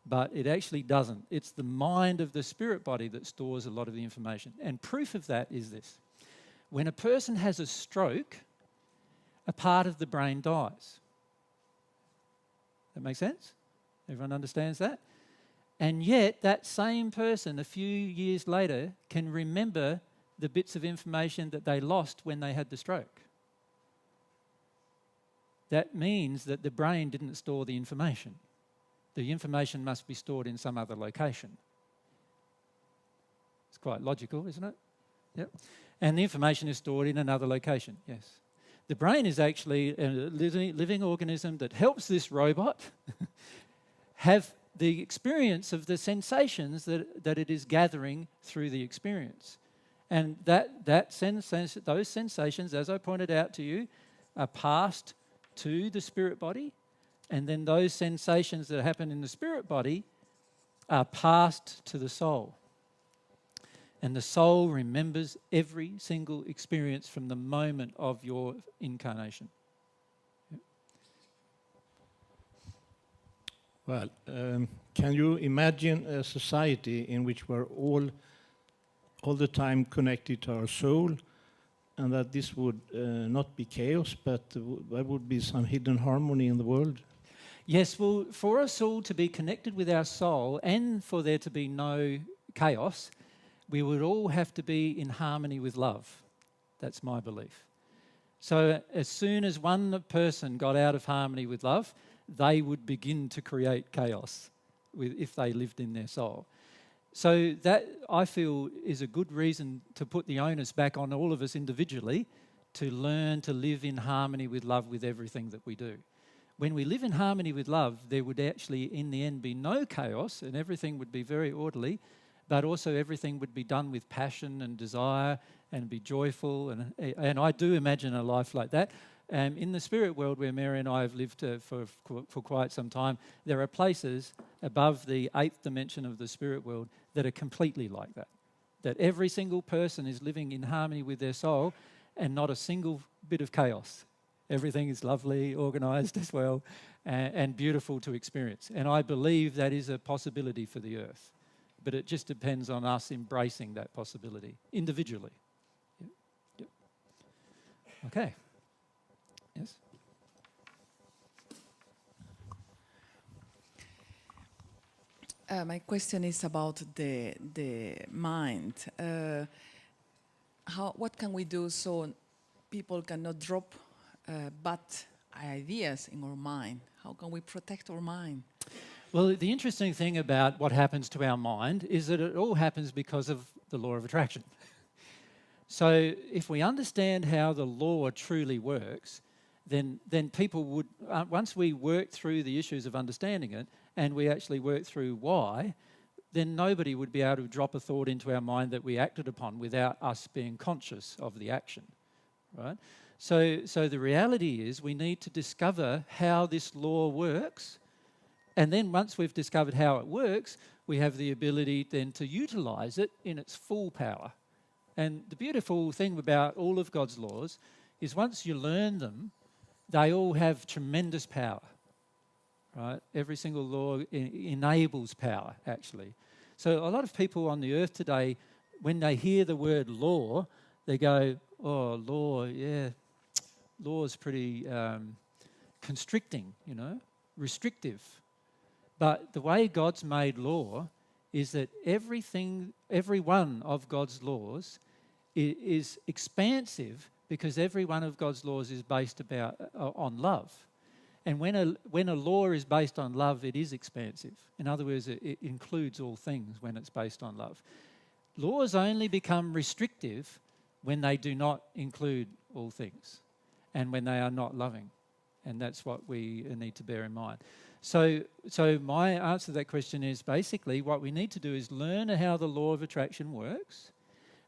but it actually doesn't. It's the mind of the spirit body that stores a lot of the information. And proof of that is this. When a person has a stroke, a part of the brain dies. That make sense? Everyone understands that? And yet that same person a few years later can remember the bits of information that they lost when they had the stroke. That means that the brain didn't store the information. The information must be stored in some other location. It's quite logical, isn't it? Yep. And the information is stored in another location, yes. The brain is actually a living organism that helps this robot have the experience of the sensations that it is gathering through the experience. And those sensations, as I pointed out to you, are passed to the spirit body, and then those sensations that happen in the spirit body are passed to the soul. And the soul remembers every single experience from the moment of your incarnation. Yep. Well, can you imagine a society in which we're all the time connected to our soul, and that this would not be chaos, but there would be some hidden harmony in the world? Yes, well, for us all to be connected with our soul and for there to be no chaos, we would all have to be in harmony with love. That's my belief. So as soon as one person got out of harmony with love, they would begin to create chaos if they lived in their soul. So that, I feel, is a good reason to put the onus back on all of us individually to learn to live in harmony with love with everything that we do. when we live in harmony with love, there would actually, in the end, be no chaos and everything would be very orderly, but also everything would be done with passion and desire and be joyful. And I do imagine a life like that. In the spirit world where Mary and I have lived for quite some time, there are places above the 8th dimension of the spirit world that are completely like that. That every single person is living in harmony with their soul and not a single bit of chaos. Everything is lovely, organised as well, and beautiful to experience. And I believe that is a possibility for the earth. But it just depends on us embracing that possibility individually. Yep. Yep. Okay. Yes? My question is about the mind. What can we do so people cannot drop bad ideas in our mind? How can we protect our mind? Well, the interesting thing about what happens to our mind is that it all happens because of the law of attraction. So if we understand how the law truly works, then people would, once we work through the issues of understanding it and we actually work through why, then nobody would be able to drop a thought into our mind that we acted upon without us being conscious of the action, right? So the reality is we need to discover how this law works, and then once we've discovered how it works, we have the ability then to utilise it in its full power. And the beautiful thing about all of God's laws is once you learn them, they all have tremendous power, right? Every single law enables power, actually. So a lot of people on the earth today, when they hear the word law, they go, oh, law, yeah, law is pretty constricting, restrictive. But the way God's made law is that every one of God's laws is expansive because every one of God's laws is based on love. And when a law is based on love, it is expansive. In other words, it includes all things when it's based on love. Laws only become restrictive when they do not include all things and when they are not loving. And that's what we need to bear in mind. So my answer to that question is basically what we need to do is learn how the law of attraction works.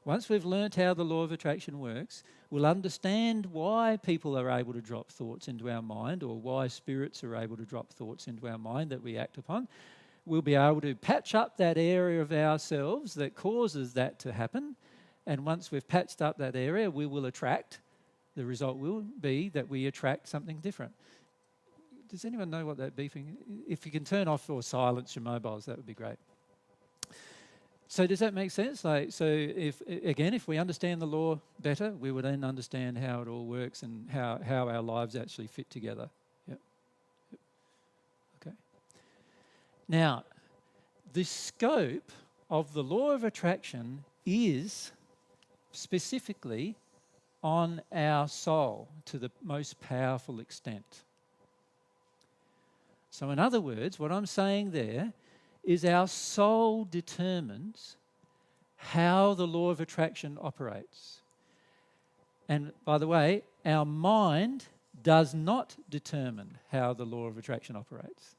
Once we've learnt how the law of attraction works, we'll understand why people are able to drop thoughts into our mind or why spirits are able to drop thoughts into our mind that we act upon. We'll be able to patch up that area of ourselves that causes that to happen. And once we've patched up that area, we will attract. The result will be that we attract something different. Does anyone know what that beeping is? If you can turn off or silence your mobiles, that would be great. So does that make sense? If we understand the law better, we would then understand how it all works and how our lives actually fit together. Yep. Okay. Now, the scope of the law of attraction is specifically on our soul to the most powerful extent. So in other words, what I'm saying there is our soul determines how the law of attraction operates. And by the way, our mind does not determine how the law of attraction operates.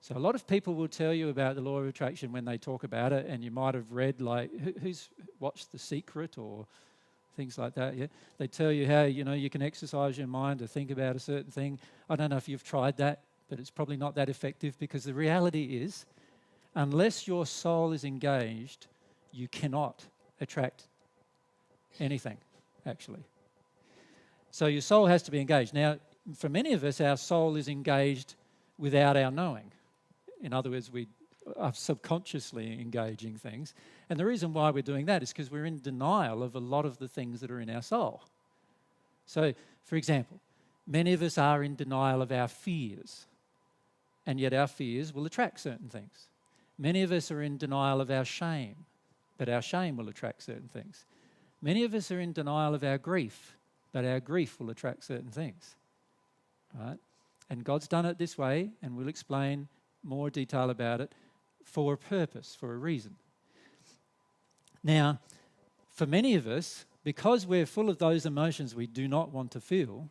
So a lot of people will tell you about the law of attraction when they talk about it, and you might have read, like, who's watched The Secret or things like that, yeah? They tell you how, you can exercise your mind to think about a certain thing. I don't know if you've tried that, but it's probably not that effective because the reality is, unless your soul is engaged, you cannot attract anything, actually. So your soul has to be engaged. Now, for many of us, our soul is engaged without our knowing. In other words, we are subconsciously engaging things. And the reason why we're doing that is because we're in denial of a lot of the things that are in our soul. So, for example, many of us are in denial of our fears, and yet our fears will attract certain things. Many of us are in denial of our shame, but our shame will attract certain things. Many of us are in denial of our grief, but our grief will attract certain things. Right? And God's done it this way, and we'll explain more detail about it, for a purpose, for a reason. Now, for many of us, because we're full of those emotions we do not want to feel,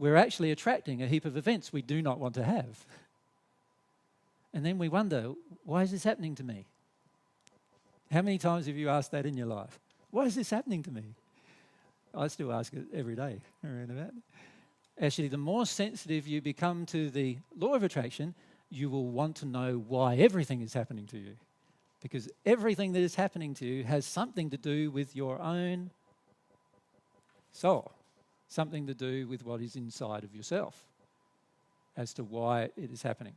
we're actually attracting a heap of events we do not want to have. And then we wonder, why is this happening to me? How many times have you asked that in your life? Why is this happening to me? I still ask it every day around about. Actually, the more sensitive you become to the law of attraction, you will want to know why everything is happening to you. Because everything that is happening to you has something to do with your own soul, something to do with what is inside of yourself as to why it is happening.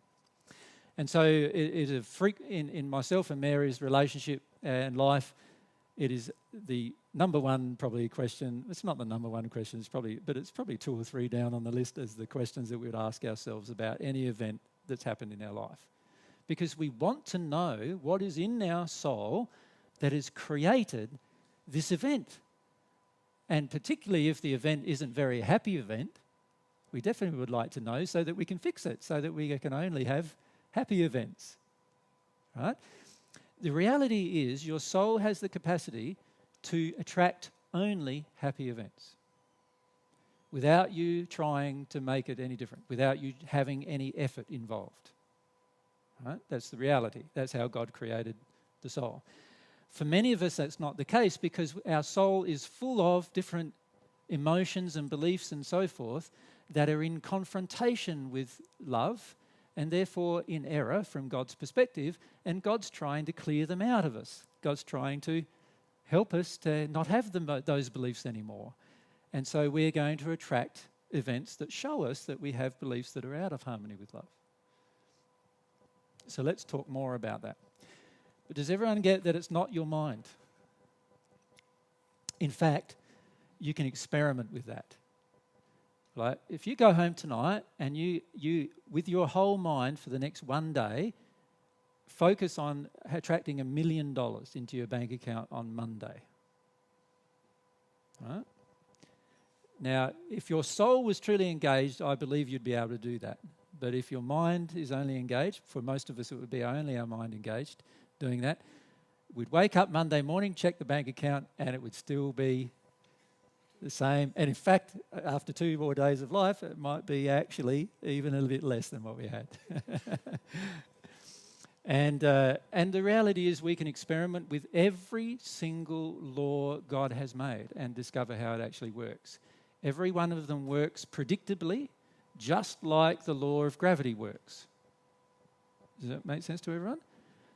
And so it is in myself and Mary's relationship and life, it is the number one probably question. It's not the number one question, but it's probably 2 or 3 down on the list as the questions that we would ask ourselves about any event that's happened in our life. Because we want to know what is in our soul that has created this event. And particularly if the event isn't a very happy event, we definitely would like to know so that we can fix it, so that we can only have happy events, right? The reality is your soul has the capacity to attract only happy events without you trying to make it any different, without you having any effort involved, right? That's the reality. That's how God created the soul. For many of us, that's not the case because our soul is full of different emotions and beliefs and so forth that are in confrontation with love and therefore in error from God's perspective, and God's trying to clear them out of us. God's trying to help us to not have those beliefs anymore. And so we're going to attract events that show us that we have beliefs that are out of harmony with love. So let's talk more about that. But does everyone get that it's not your mind? In fact, you can experiment with that. Like if you go home tonight and you with your whole mind for the next one day, focus on attracting $1 million into your bank account on Monday. Right? Now, if your soul was truly engaged, I believe you'd be able to do that. But if your mind is only engaged, for most of us it would be only our mind engaged doing that, we'd wake up Monday morning, check the bank account, and it would still be the same. And in fact, after 2 more days of life, it might be actually even a little bit less than what we had. And the reality is we can experiment with every single law God has made and discover how it actually works. Every one of them works predictably, just like the law of gravity works. Does that make sense to everyone?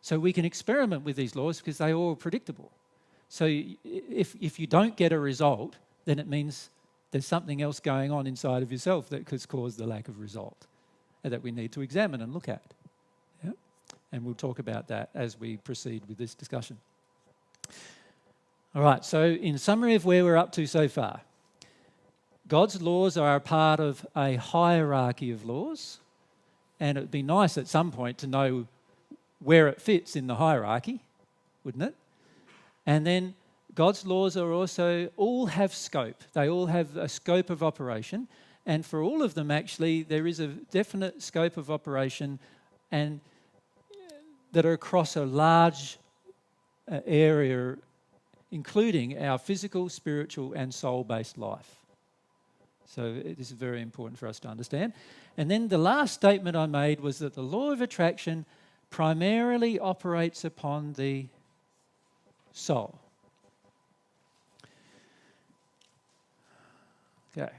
So we can experiment with these laws because they're all predictable. So if you don't get a result, then it means there's something else going on inside of yourself that could cause the lack of result and that we need to examine and look at. Yeah? And we'll talk about that as we proceed with this discussion. All right, so in summary of where we're up to so far, God's laws are a part of a hierarchy of laws, and it would be nice at some point to know where it fits in the hierarchy, wouldn't it? And then God's laws are also all have scope. They all have a scope of operation, and for all of them actually there is a definite scope of operation and that are across a large area, including our physical, spiritual and soul-based life. So this is very important for us to understand. And then the last statement I made was that the law of attraction primarily operates upon the soul. Okay.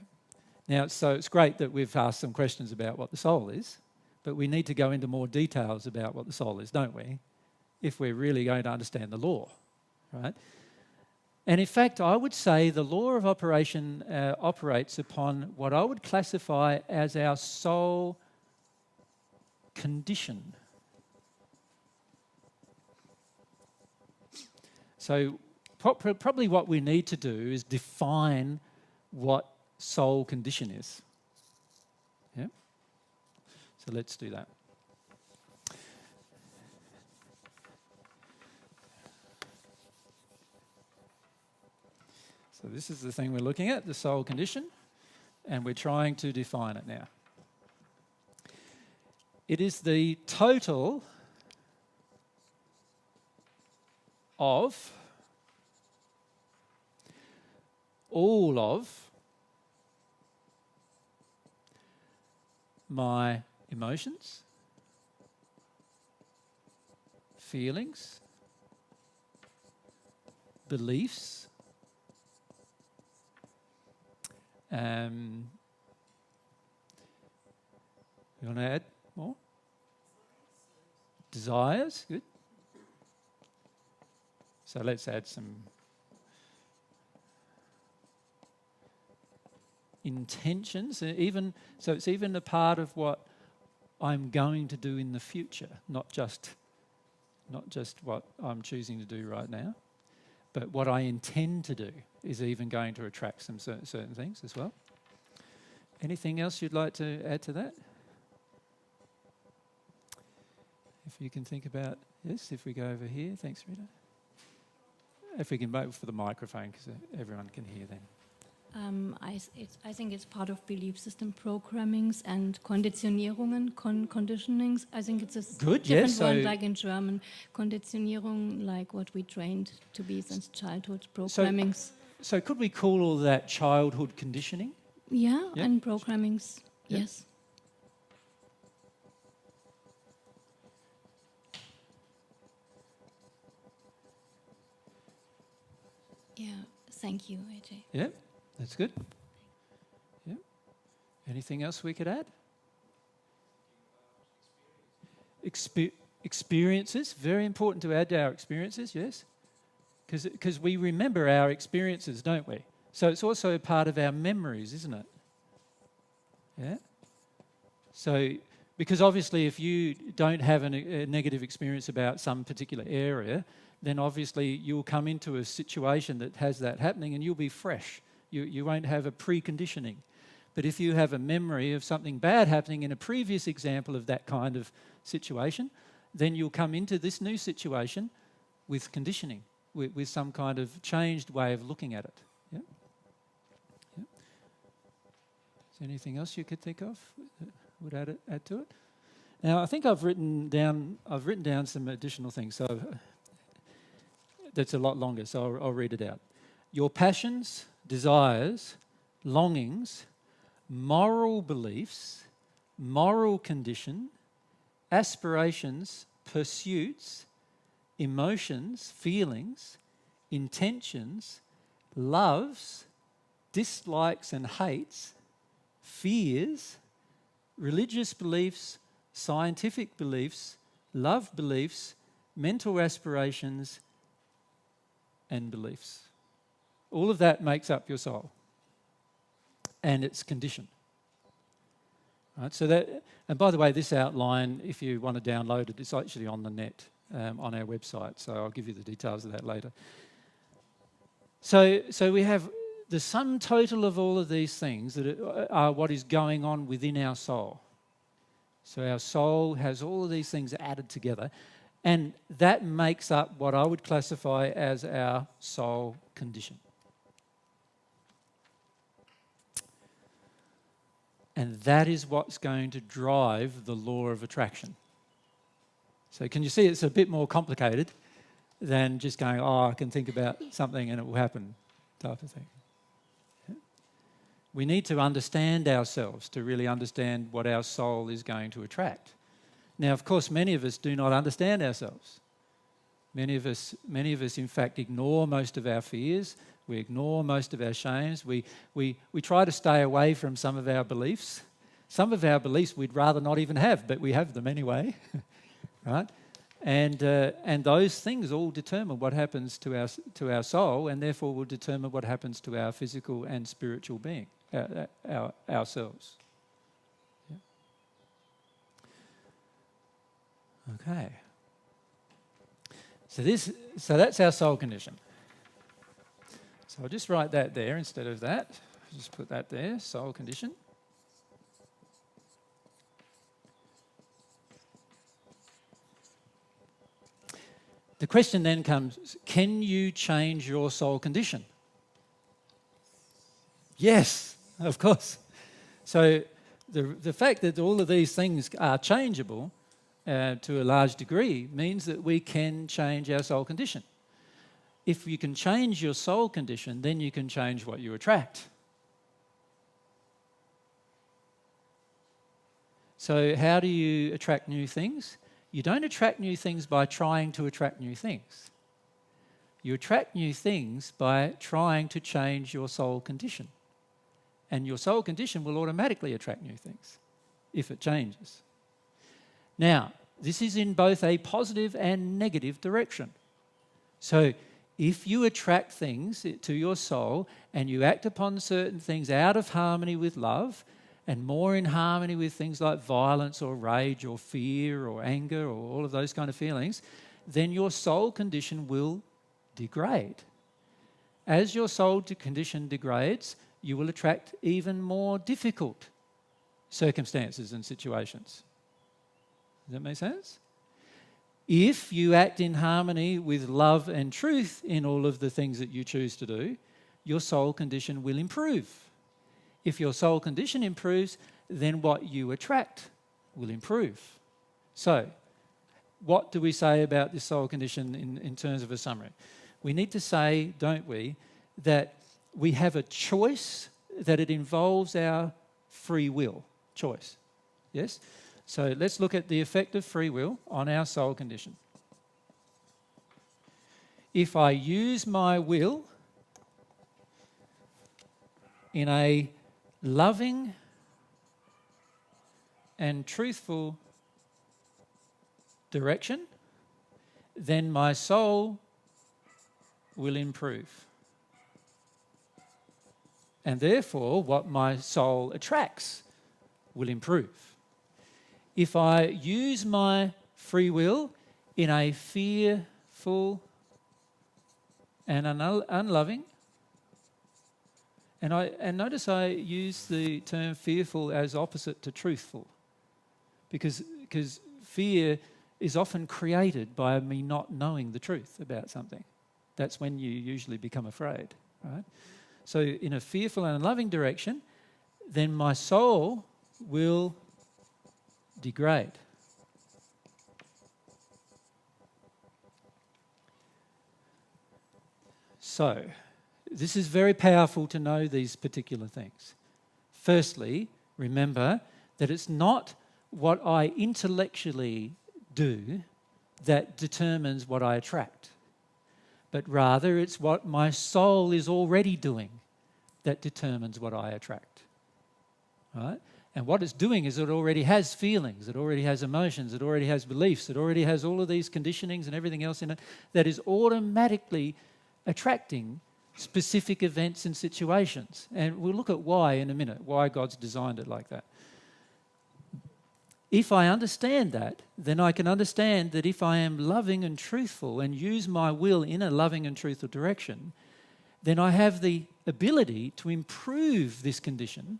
Now, so it's great that we've asked some questions about what the soul is, but we need to go into more details about what the soul is, don't we? If we're really going to understand the law, right? And in fact, I would say the law of operation operates upon what I would classify as our soul condition. So probably what we need to do is define what soul condition is. Yeah? So let's do that. So this is the thing we're looking at, the soul condition, and we're trying to define it now. It is the total of all of my emotions, feelings, beliefs, you want to add more? Desires, good. So let's add some intentions, even so it's even a part of what I'm going to do in the future, not just what I'm choosing to do right now, but what I intend to do is even going to attract some certain things as well. Anything else you'd like to add to that? If you can think about, yes, if we go over here, thanks Rita. If we can wait for the microphone because everyone can hear then. I think it's part of belief system programmings and Konditionierungen, conditionings. I think it's a Good, different yes, word, like in German, Konditionierung, like what we trained to be since childhood, programmings. So could we call all that childhood conditioning? Yeah, Yeah. and programmings, Yeah. yes. Yeah, thank you, AJ. Yeah, that's good. Yeah. Anything else we could add? Experiences, very important to add to our experiences, yes. Because we remember our experiences, don't we? So it's also a part of our memories, isn't it? Yeah. So, because obviously if you don't have a negative experience about some particular area, then obviously you'll come into a situation that has that happening and you'll be fresh. You won't have a preconditioning. But if you have a memory of something bad happening in a previous example of that kind of situation, then you'll come into this new situation with conditioning, with some kind of changed way of looking at it. Yeah? Yeah. Is there anything else you could think of that would add to it? Now, I think I've written down some additional things. So that's a lot longer, so I'll read it out. Your passions, desires, longings, moral beliefs, moral condition, aspirations, pursuits, emotions, feelings, intentions, loves, dislikes and hates, fears, religious beliefs, scientific beliefs, love beliefs, mental aspirations, and beliefs. All of that makes up your soul and its condition. Right, so that, and by the way, this outline, if you want to download it, it's actually on the net, on our website, so I'll give you the details of that later. So we have the sum total of all of these things that are what is going on within our soul. So our soul has all of these things added together, and that makes up what I would classify as our soul condition. And that is what's going to drive the law of attraction. So can you see it's a bit more complicated than just going, oh, I can think about something and it will happen type of thing. Yeah. We need to understand ourselves to really understand what our soul is going to attract. Now, of course, many of us do not understand ourselves. Many of us, in fact, ignore most of our fears. We ignore most of our shames. We try to stay away from some of our beliefs. Some of our beliefs we'd rather not even have, but we have them anyway, right? And those things all determine what happens to our soul, and therefore will determine what happens to our physical and spiritual being, ourselves. Yeah. Okay. So that's our soul condition. So I'll just write that there instead of that. Just put that there, soul condition. The question then comes, can you change your soul condition? Yes, of course. So the fact that all of these things are changeable to a large degree means that we can change our soul condition. If you can change your soul condition, then you can change what you attract. So how do you attract new things? You don't attract new things by trying to attract new things. You attract new things by trying to change your soul condition. And your soul condition will automatically attract new things if it changes. Now, this is in both a positive and negative direction. So if you attract things to your soul and you act upon certain things out of harmony with love and more in harmony with things like violence or rage or fear or anger or all of those kind of feelings, then your soul condition will degrade. As your soul condition degrades, you will attract even more difficult circumstances and situations. Does that make sense? If you act in harmony with love and truth in all of the things that you choose to do, your soul condition will improve. If your soul condition improves, then what you attract will improve. So, what do we say about this soul condition in terms of a summary? We need to say, don't we, that we have a choice, that it involves our free will choice. Yes? So let's look at the effect of free will on our soul condition. If I use my will in a loving and truthful direction, then my soul will improve. And therefore, what my soul attracts will improve. If I use my free will in a fearful and unloving, and notice I use the term fearful as opposite to truthful, because fear is often created by me not knowing the truth about something. That's when you usually become afraid, right? So in a fearful and unloving direction, then my soul will degrade. So, this is very powerful to know these particular things. Firstly, remember that it's not what I intellectually do that determines what I attract, but rather it's what my soul is already doing that determines what I attract. Right? And what it's doing is it already has feelings, it already has emotions, it already has beliefs, it already has all of these conditionings and everything else in it that is automatically attracting specific events and situations. And we'll look at why in a minute, why God's designed it like that. If I understand that, then I can understand that if I am loving and truthful and use my will in a loving and truthful direction, then I have the ability to improve this condition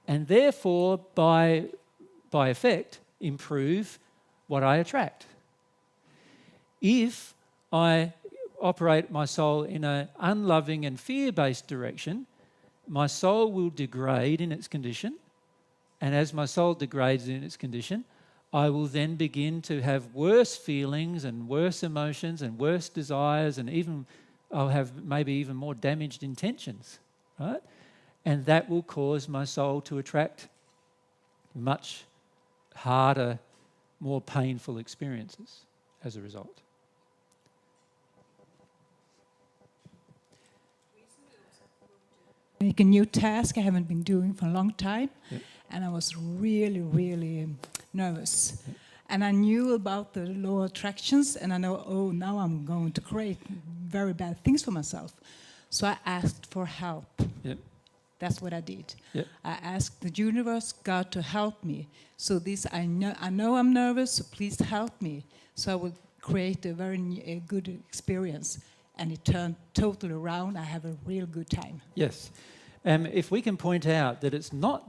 and therefore, by effect, improve what I attract. If I operate my soul in an unloving and fear-based direction, my soul will degrade in its condition, and as my soul degrades in its condition, I will then begin to have worse feelings and worse emotions and worse desires, and even I'll have maybe even more damaged intentions, right? And that will cause my soul to attract much harder, more painful experiences as a result. Make a new task I haven't been doing for a long time. Yep. And I was really, really nervous. Yep. And I knew about the law of attractions, and I know, oh, now I'm going to create very bad things for myself. So I asked for help. Yep. That's what I did. Yep. I asked the universe, God, to help me. So this, I know I'm nervous, so please help me. So I will create a good experience. And it turned totally around. I have a real good time. Yes. If we can point out that it's not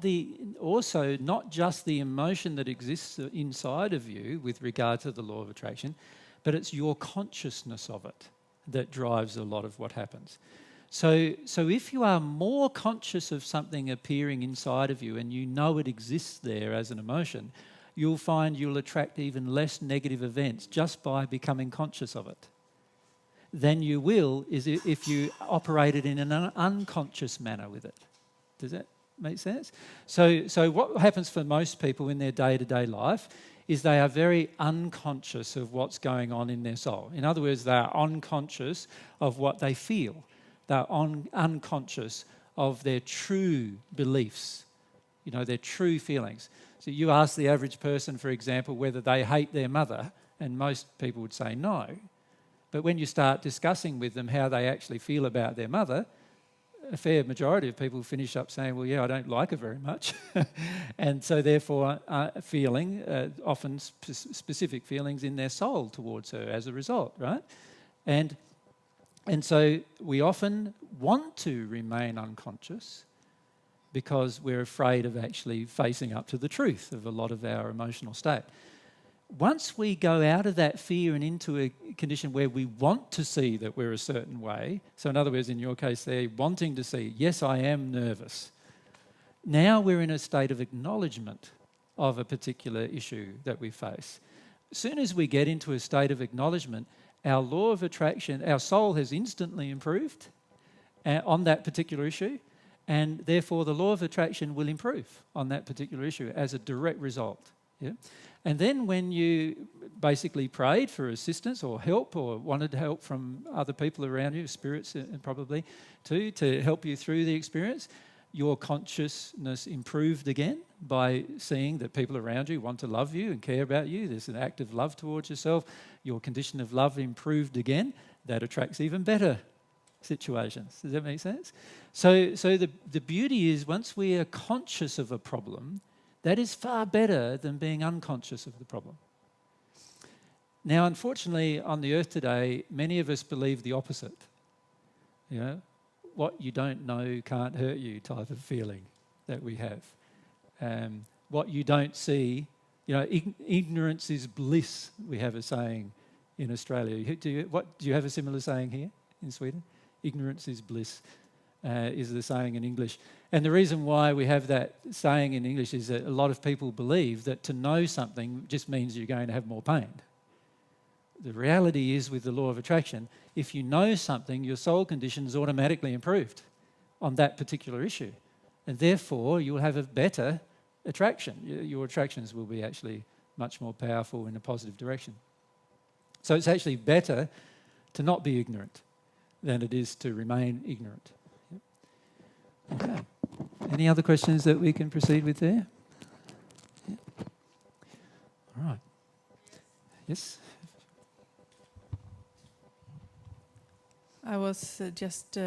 just the emotion that exists inside of you with regard to the law of attraction, but it's your consciousness of it that drives a lot of what happens. So if you are more conscious of something appearing inside of you and you know it exists there as an emotion, you'll find you'll attract even less negative events just by becoming conscious of it than you will is if you operate it in an unconscious manner with it. Does that Make sense? So what happens for most people in their day-to-day life is they are very unconscious of what's going on in their soul. In other words, they are unconscious of what they feel. They're unconscious of their true beliefs, their true feelings. So you ask the average person, for example, whether they hate their mother, and most people would say no. But when you start discussing with them how they actually feel about their mother, a fair majority of people finish up saying, well, yeah, I don't like her very much. And so therefore feeling, often specific feelings in their soul towards her as a result, right? And so we often want to remain unconscious because we're afraid of actually facing up to the truth of a lot of our emotional state. Once we go out of that fear and into a condition where we want to see that we're a certain way, so in other words, in your case there, wanting to see, yes, I am nervous. Now we're in a state of acknowledgement of a particular issue that we face. As soon as we get into a state of acknowledgement, our law of attraction, our soul has instantly improved on that particular issue, and therefore the law of attraction will improve on that particular issue as a direct result. Yeah? And then when you basically prayed for assistance or help or wanted help from other people around you, spirits probably too, to help you through the experience, your consciousness improved again by seeing that people around you want to love you and care about you. There's an act of love towards yourself. Your condition of love improved again. That attracts even better situations. Does that make sense? So the beauty is once we are conscious of a problem, that is far better than being unconscious of the problem. Now, unfortunately, on the earth today, many of us believe the opposite. What you don't know can't hurt you type of feeling that we have. What you don't see, ignorance is bliss, we have a saying in Australia. Do you have a similar saying here in Sweden? Ignorance is bliss. Is the saying in English. And the reason why we have that saying in English is that a lot of people believe that to know something just means you're going to have more pain. The reality is with the law of attraction, if you know something, your soul condition is automatically improved on that particular issue. And therefore, you'll have a better attraction. Your attractions will be actually much more powerful in a positive direction. So it's actually better to not be ignorant than it is to remain ignorant. Okay. Any other questions that we can proceed with there? Yeah. All right. Yes? I was just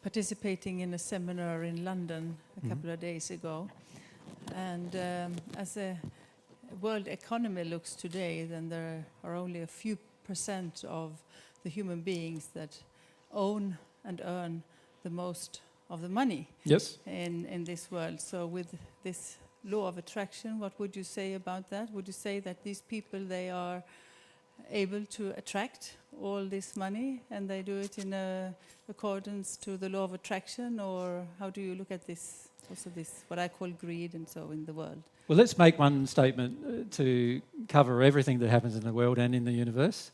participating in a seminar in London a couple of days ago. And as the world economy looks today, then there are only a few % of the human beings that own and earn the most of the money in this world. So with this law of attraction, what would you say about that? Would you say that these people, they are able to attract all this money and they do it in accordance to the law of attraction, or how do you look at this, also this, what I call greed and so in the world? Well, let's make one statement to cover everything that happens in the world and in the universe.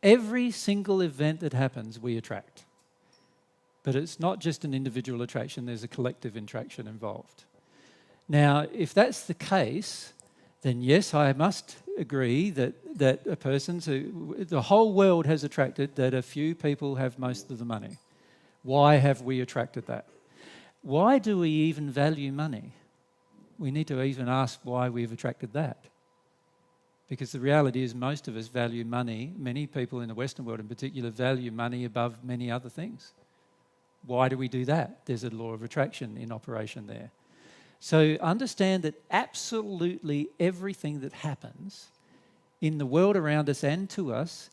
Every single event that happens, we attract. But it's not just an individual attraction, there's a collective attraction involved. Now, if that's the case, then yes, I must agree that a person, the whole world has attracted that a few people have most of the money. Why have we attracted that? Why do we even value money? We need to even ask why we've attracted that. Because the reality is most of us value money, many people in the Western world in particular value money above many other things. Why do we do that? There's a law of attraction in operation there. So understand that absolutely everything that happens in the world around us and to us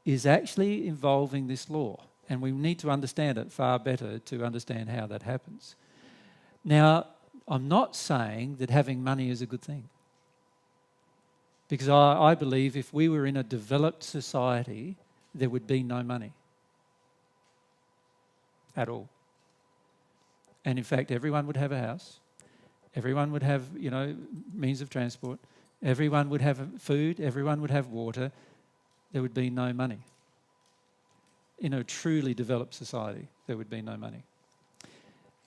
is actually involving this law. And we need to understand it far better to understand how that happens. Now, I'm not saying that having money is a good thing. Because I believe if we were in a developed society, there would be no money at all. And in fact, everyone would have a house. Everyone would have, means of transport. Everyone would have food. Everyone would have water. There would be no money. In a truly developed society, there would be no money.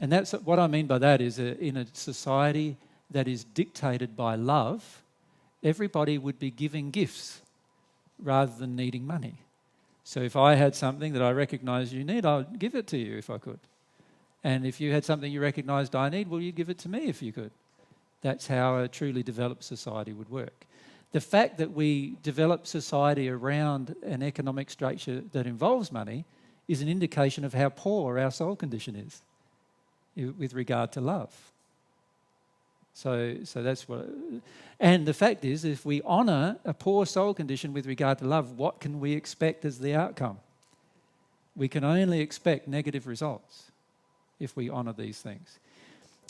And that's what I mean by that is in a society that is dictated by love, everybody would be giving gifts rather than needing money. So if I had something that I recognise you need, I'd give it to you if I could. And if you had something you recognised I need, well, you'd give it to me if you could. That's how a truly developed society would work. The fact that we develop society around an economic structure that involves money is an indication of how poor our soul condition is with regard to love. So that's what... And the fact is, if we honour a poor soul condition with regard to love, what can we expect as the outcome? We can only expect negative results if we honour these things.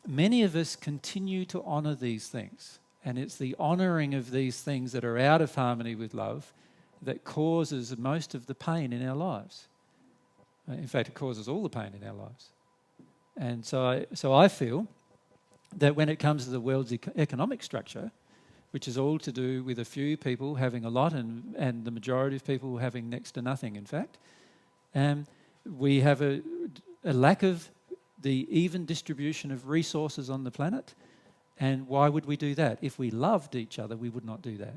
Many of us continue to honour these things, and it's the honouring of these things that are out of harmony with love that causes most of the pain in our lives. In fact, it causes all the pain in our lives. And so I feel that when it comes to the world's economic structure, which is all to do with a few people having a lot and the majority of people having next to nothing, in fact, we have a lack of the even distribution of resources on the planet. And why would we do that? If we loved each other, we would not do that.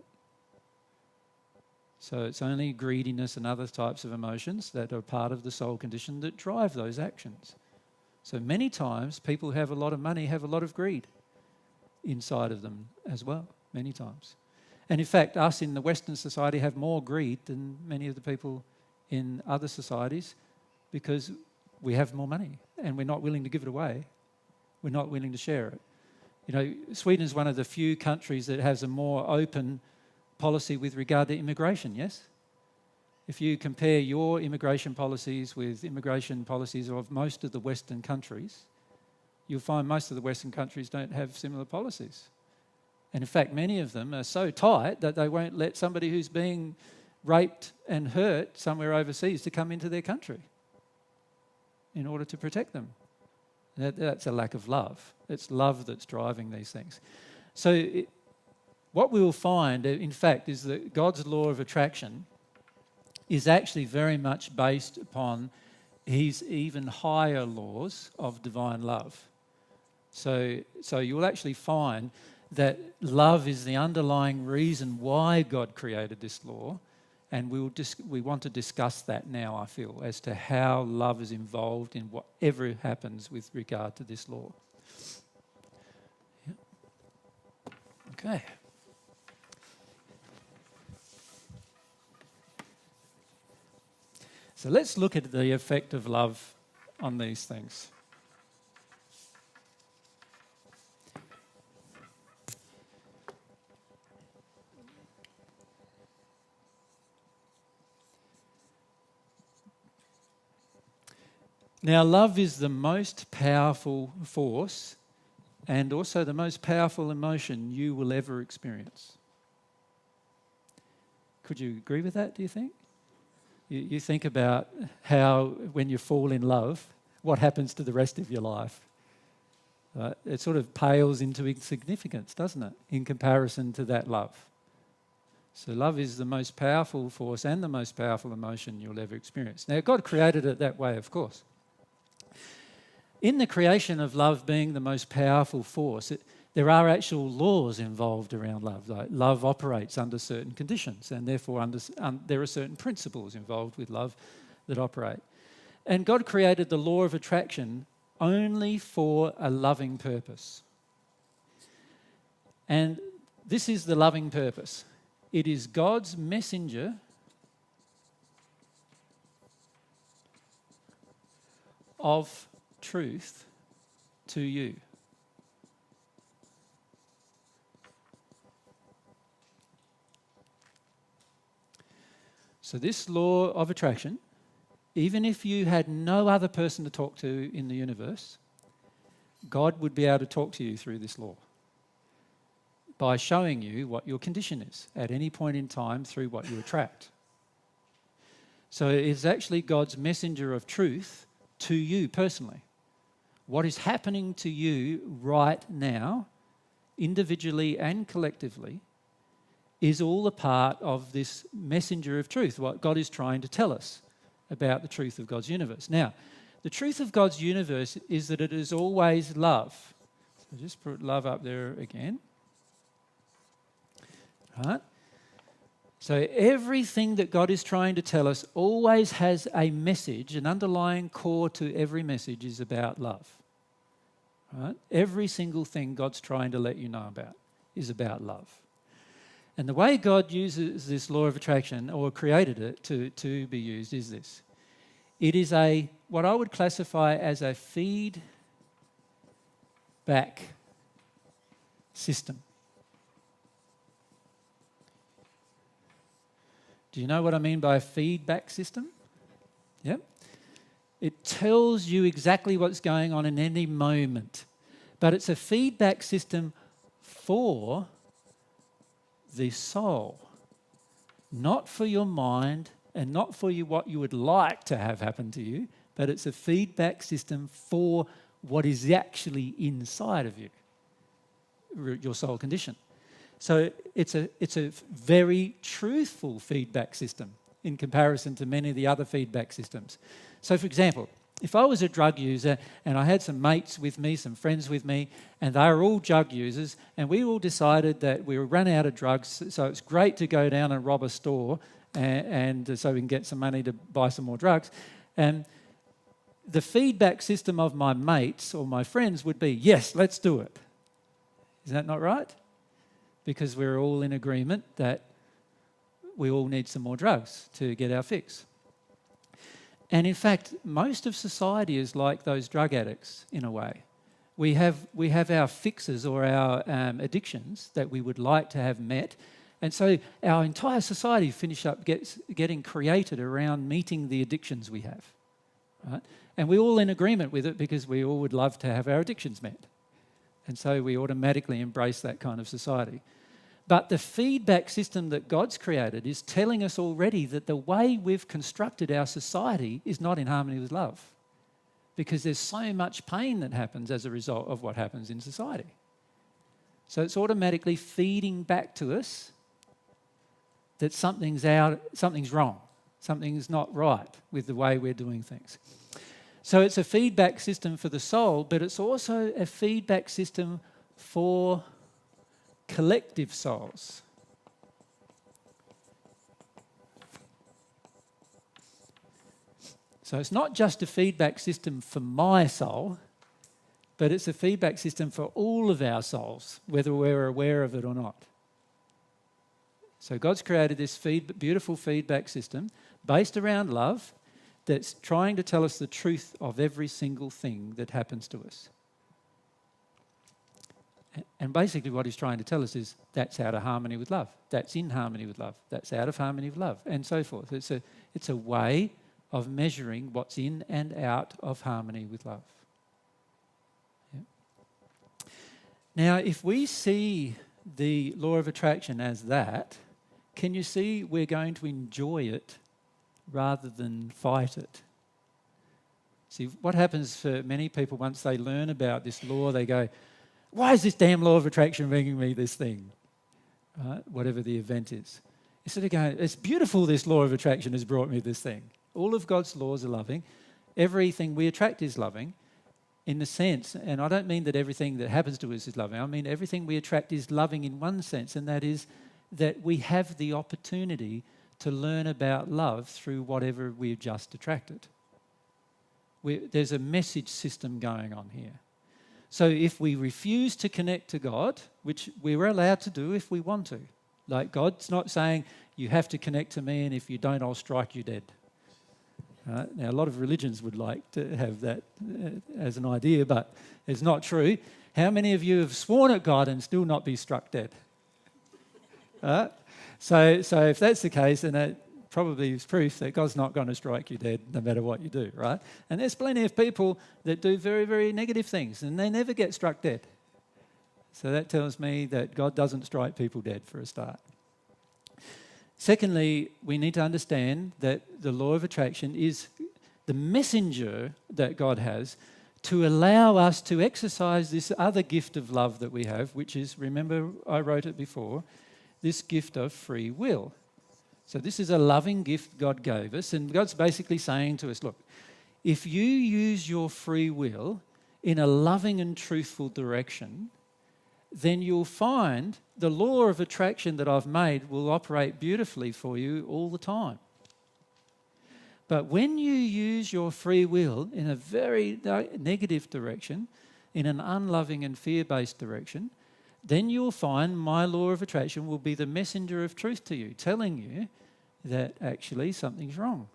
So it's only greediness and other types of emotions that are part of the soul condition that drive those actions. So many times people who have a lot of money have a lot of greed inside of them as well, many times. And in fact, us in the Western society have more greed than many of the people in other societies because we have more money and we're not willing to give it away. We're not willing to share it. You know, Sweden is one of the few countries that has a more open policy with regard to immigration, yes? If you compare your immigration policies with immigration policies of most of the Western countries, you'll find most of the Western countries don't have similar policies. And in fact, many of them are so tight that they won't let somebody who's being raped and hurt somewhere overseas to come into their country in order to protect them. That's a lack of love. It's love that's driving these things. So what we will find, in fact, is that God's law of attraction is actually very much based upon his even higher laws of divine love. So you'll actually find that love is the underlying reason why God created this law, and we want to discuss that now, I feel, as to how love is involved in whatever happens with regard to this law. Yeah. Okay. So let's look at the effect of love on these things. Now, love is the most powerful force and also the most powerful emotion you will ever experience. Could you agree with that, do you think? You think about how, when you fall in love, what happens to the rest of your life. It sort of pales into insignificance, doesn't it, in comparison to that love. So love is the most powerful force and the most powerful emotion you'll ever experience. Now, God created it that way, of course. In the creation of love being the most powerful force, there are actual laws involved around love. Like love operates under certain conditions, and therefore there are certain principles involved with love that operate. And God created the law of attraction only for a loving purpose. And this is the loving purpose. It is God's messenger of truth to you. So this law of attraction, even if you had no other person to talk to in the universe, God would be able to talk to you through this law by showing you what your condition is at any point in time through what you attract. So it's actually God's messenger of truth to you personally. What is happening to you right now, individually and collectively, is all a part of this messenger of truth, what God is trying to tell us about the truth of God's universe. Now, The truth of God's universe is that it is always love. So just put love up there again. Right? So everything that God is trying to tell us always has a message. An underlying core to every message is about love. Right? Every single thing God's trying to let you know about is about love. And the way God uses this law of attraction, or created it to be used, is this. It is what I would classify as a feedback system. Do you know what I mean by a feedback system? Yep. It tells you exactly what's going on in any moment. But it's a feedback system for the soul, not for your mind and not for what you would like to have happen to you, but it's a feedback system for what is actually inside of you, your soul condition. So it's a very truthful feedback system in comparison to many of the other feedback systems. So, for example, if I was a drug user and I had some mates with me, some friends with me, and they were all drug users, and we all decided that we would run out of drugs, so it's great to go down and rob a store and so we can get some money to buy some more drugs. And the feedback system of my mates or my friends would be, yes, let's do it. Is that not right? Because we're all in agreement that we all need some more drugs to get our fix. And in fact, most of society is like those drug addicts in a way. We have our fixes or our addictions that we would like to have met, and so our entire society getting created around meeting the addictions we have, right? And we're all in agreement with it because we all would love to have our addictions met, and so we automatically embrace that kind of society. But the feedback system that God's created is telling us already that the way we've constructed our society is not in harmony with love, because there's so much pain that happens as a result of what happens in society. So it's automatically feeding back to us that something's wrong, something's not right with the way we're doing things. So it's a feedback system for the soul, but it's also a feedback system for collective souls. So it's not just a feedback system for my soul, but it's a feedback system for all of our souls, whether we're aware of it or not. So God's created this beautiful feedback system based around love that's trying to tell us the truth of every single thing that happens to us. And basically what he's trying to tell us is that's out of harmony with love, that's in harmony with love, that's out of harmony with love, and so forth. It's a way of measuring what's in and out of harmony with love. Yeah. Now, if we see the law of attraction as that, can you see we're going to enjoy it rather than fight it? See, what happens for many people once they learn about this law, they go, why is this damn law of attraction bringing me this thing? Right? Whatever the event is. Instead of going, it's beautiful this law of attraction has brought me this thing. All of God's laws are loving. Everything we attract is loving in the sense, and I don't mean that everything that happens to us is loving, I mean everything we attract is loving in one sense, and that is that we have the opportunity to learn about love through whatever we've just attracted. There's a message system going on here. So if we refuse to connect to God, which we're allowed to do if we want to, like God's not saying you have to connect to me and if you don't, I'll strike you dead. Now, a lot of religions would like to have that as an idea, but it's not true. How many of you have sworn at God and still not be struck dead? So if that's the case, then that probably is proof that God's not going to strike you dead no matter what you do, right? And there's plenty of people that do very, very negative things and they never get struck dead. So that tells me that God doesn't strike people dead for a start. Secondly, we need to understand that the law of attraction is the messenger that God has to allow us to exercise this other gift of love that we have, which is, remember I wrote it before, this gift of free will. So this is a loving gift God gave us, and God's basically saying to us, look, if you use your free will in a loving and truthful direction, then you'll find the law of attraction that I've made will operate beautifully for you all the time. But when you use your free will in a very negative direction, in an unloving and fear-based direction, then you'll find my law of attraction will be the messenger of truth to you, telling you that actually something's wrong,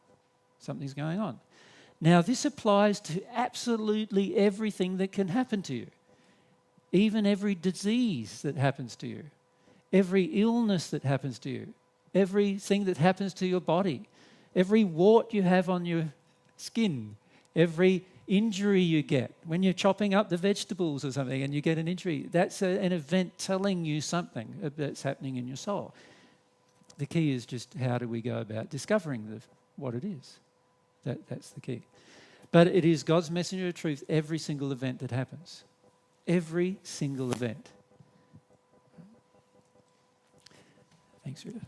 something's going on. Now, this applies to absolutely everything that can happen to you, even every disease that happens to you, every illness that happens to you, everything that happens to your body, every wart you have on your skin, every injury you get when you're chopping up the vegetables or something and you get an injury, that's an event telling you something that's happening in your soul. The key is just how do we go about discovering what it is. That's the key. But it is God's messenger of truth every single event that happens. Every single event. Thanks, Rita.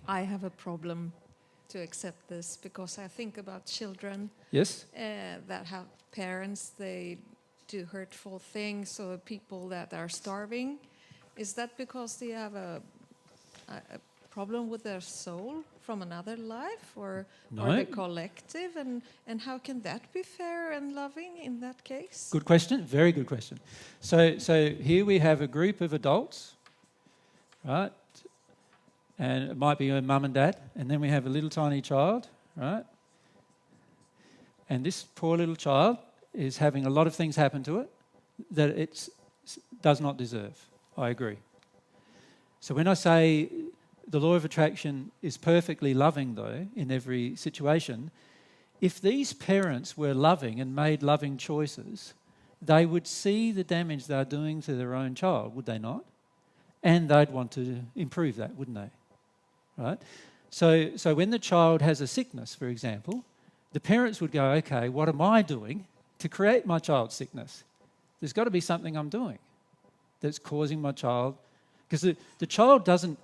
I have a problem to accept this because I think about children Yes? that have parents, they do hurtful things, or people that are starving. Is that because they have a problem with their soul from another life, or the collective? And how can that be fair and loving in that case? Good question, very good question. So here we have a group of adults, right? And it might be a mum and dad, and then we have a little tiny child, right? And this poor little child is having a lot of things happen to it that it does not deserve. I agree. So when I say the law of attraction is perfectly loving, though, in every situation, if these parents were loving and made loving choices, they would see the damage they're doing to their own child, would they not? And they'd want to improve that, wouldn't they? Right? So when the child has a sickness, for example, the parents would go, okay, what am I doing to create my child's sickness? There's got to be something I'm doing that's causing my child, because the child doesn't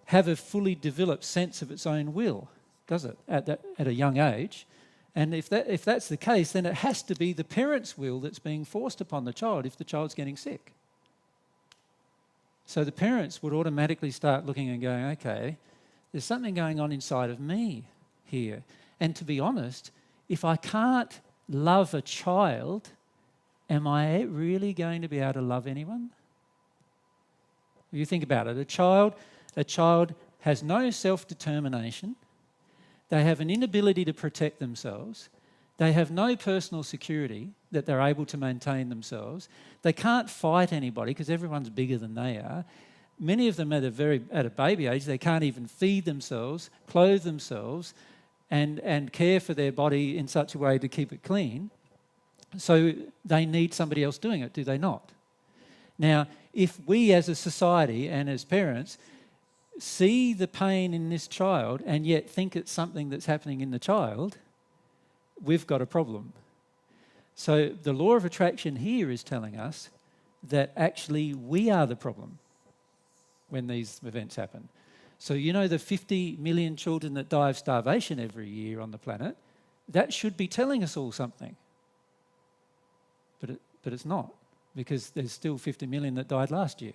have a fully developed sense of its own will, does it, at a young age? And if that's the case, then it has to be the parent's will that's being forced upon the child if the child's getting sick. So the parents would automatically start looking and going, okay, there's something going on inside of me here. And to be honest, if I can't love a child, am I really going to be able to love anyone? You think about it. A child has no self-determination. They have an inability to protect themselves. They have no personal security that they're able to maintain themselves. They can't fight anybody because everyone's bigger than they are. Many of them at a baby age, they can't even feed themselves, clothe themselves, and care for their body in such a way to keep it clean. So they need somebody else doing it, do they not? Now, if we as a society and as parents see the pain in this child and yet think it's something that's happening in the child, we've got a problem. So the law of attraction here is telling us that actually we are the problem when these events happen. So you know the 50 million children that die of starvation every year on the planet, that should be telling us all something. But it's not, because there's still 50 million that died last year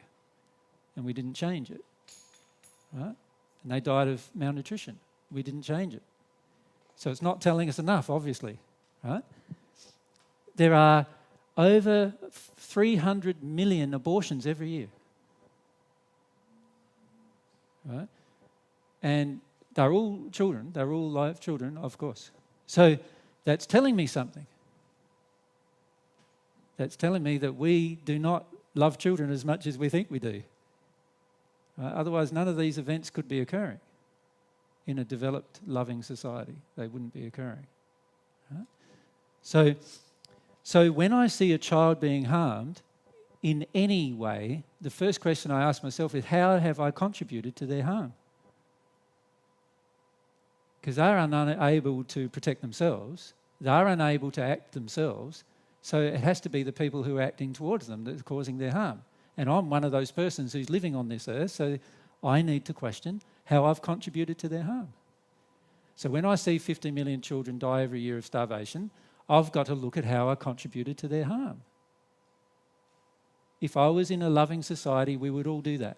and we didn't change it, right? And they died of malnutrition. We didn't change it. So it's not telling us enough, obviously, right? There are over 300 million abortions every year. Right? And they're all children, they're all live children, of course. So that's telling me something. That's telling me that we do not love children as much as we think we do. Otherwise, none of these events could be occurring in a developed, loving society. They wouldn't be occurring. Right? So when I see a child being harmed in any way, the first question I ask myself is, how have I contributed to their harm? Because they're unable to protect themselves, they're unable to act themselves, so it has to be the people who are acting towards them that's causing their harm. And I'm one of those persons who's living on this earth, so I need to question how I've contributed to their harm. So when I see 50 million children die every year of starvation, I've got to look at how I contributed to their harm. If I was in a loving society, we would all do that.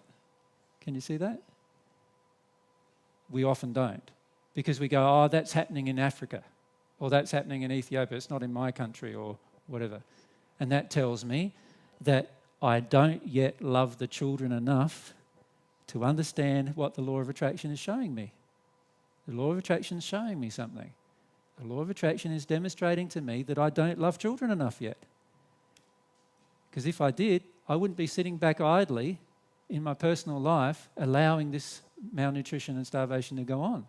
Can you see that? We often don't, because we go, oh, that's happening in Africa, or that's happening in Ethiopia, it's not in my country, or whatever. And that tells me that I don't yet love the children enough to understand what the law of attraction is showing me. The law of attraction is showing me something. The law of attraction is demonstrating to me that I don't love children enough yet. Because if I did, I wouldn't be sitting back idly in my personal life allowing this malnutrition and starvation to go on.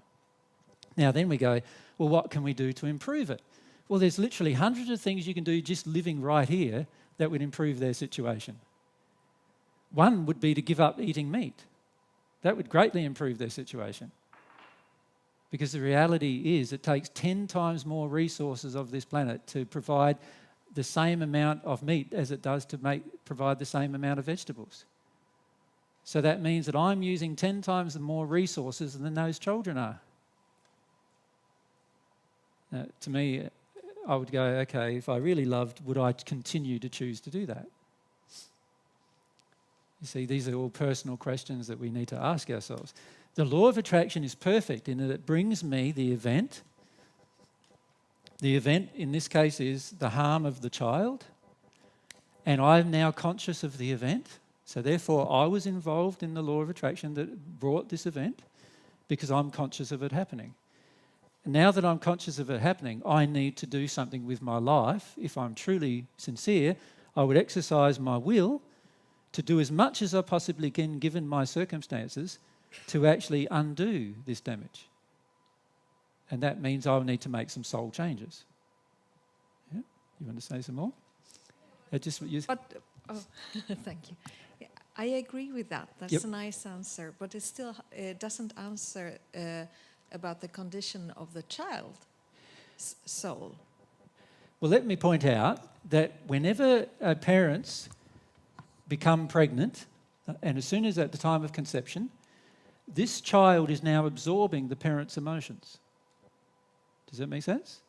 Now then we go, well, what can we do to improve it? Well, there's literally hundreds of things you can do just living right here that would improve their situation. One would be to give up eating meat. That would greatly improve their situation. Because the reality is it takes 10 times more resources of this planet to provide the same amount of meat as it does to provide the same amount of vegetables. So that means that I'm using 10 times more resources than those children are. Now, to me, I would go, okay, if I really loved, would I continue to choose to do that? You see, these are all personal questions that we need to ask ourselves. The law of attraction is perfect in that it brings me the event. The event in this case is the harm of the child, and I'm now conscious of the event. So therefore, I was involved in the law of attraction that brought this event because I'm conscious of it happening. And now that I'm conscious of it happening, I need to do something with my life. If I'm truly sincere, I would exercise my will to do as much as I possibly can, given my circumstances, to actually undo this damage. And that means I'll need to make some soul changes. Yeah? You want to say some more? Thank you. Yeah, I agree with that. That's a nice answer, but it still doesn't answer about the condition of the child's soul. Well, let me point out that whenever parents become pregnant, and as soon as at the time of conception, this child is now absorbing the parent's emotions. Does that make sense?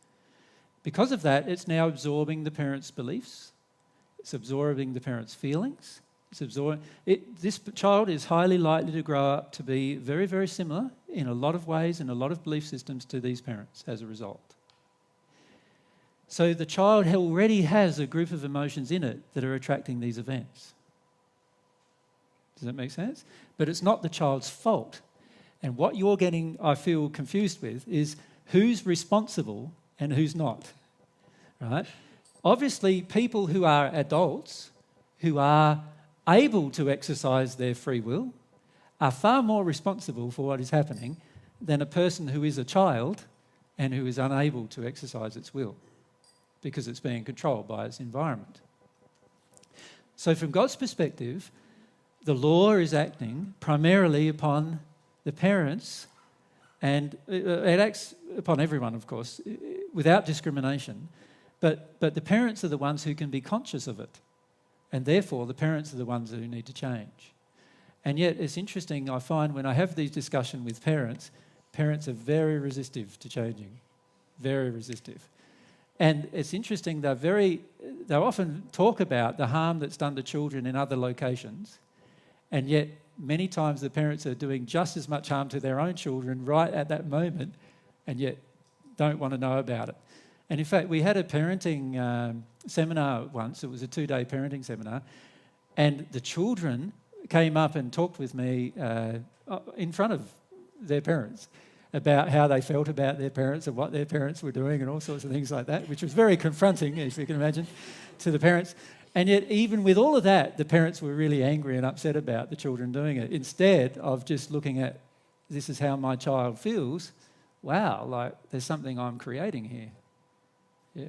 Because of that, it's now absorbing the parent's beliefs, it's absorbing the parent's feelings, this child is highly likely to grow up to be very, very similar in a lot of ways, in a lot of belief systems to these parents as a result. So the child already has a group of emotions in it that are attracting these events. Does that make sense? But it's not the child's fault. And what you're getting, I feel, confused with is who's responsible and who's not, right? Obviously, people who are adults, who are able to exercise their free will, are far more responsible for what is happening than a person who is a child and who is unable to exercise its will because it's being controlled by its environment. So from God's perspective, the law is acting primarily upon the parents, and it acts upon everyone, of course, without discrimination. But the parents are the ones who can be conscious of it, and therefore the parents are the ones who need to change. And yet it's interesting, I find when I have these discussions with parents, parents are very resistive to changing, very resistive. And it's interesting, they often talk about the harm that's done to children in other locations, and yet many times the parents are doing just as much harm to their own children right at that moment, and yet don't want to know about it. And in fact, we had a parenting seminar once. It was a 2-day parenting seminar, and the children came up and talked with me in front of their parents about how they felt about their parents and what their parents were doing and all sorts of things like that, which was very confronting, if you can imagine, to the parents. And yet, even with all of that, the parents were really angry and upset about the children doing it. Instead of just looking at, this is how my child feels, wow, like there's something I'm creating here. Yeah.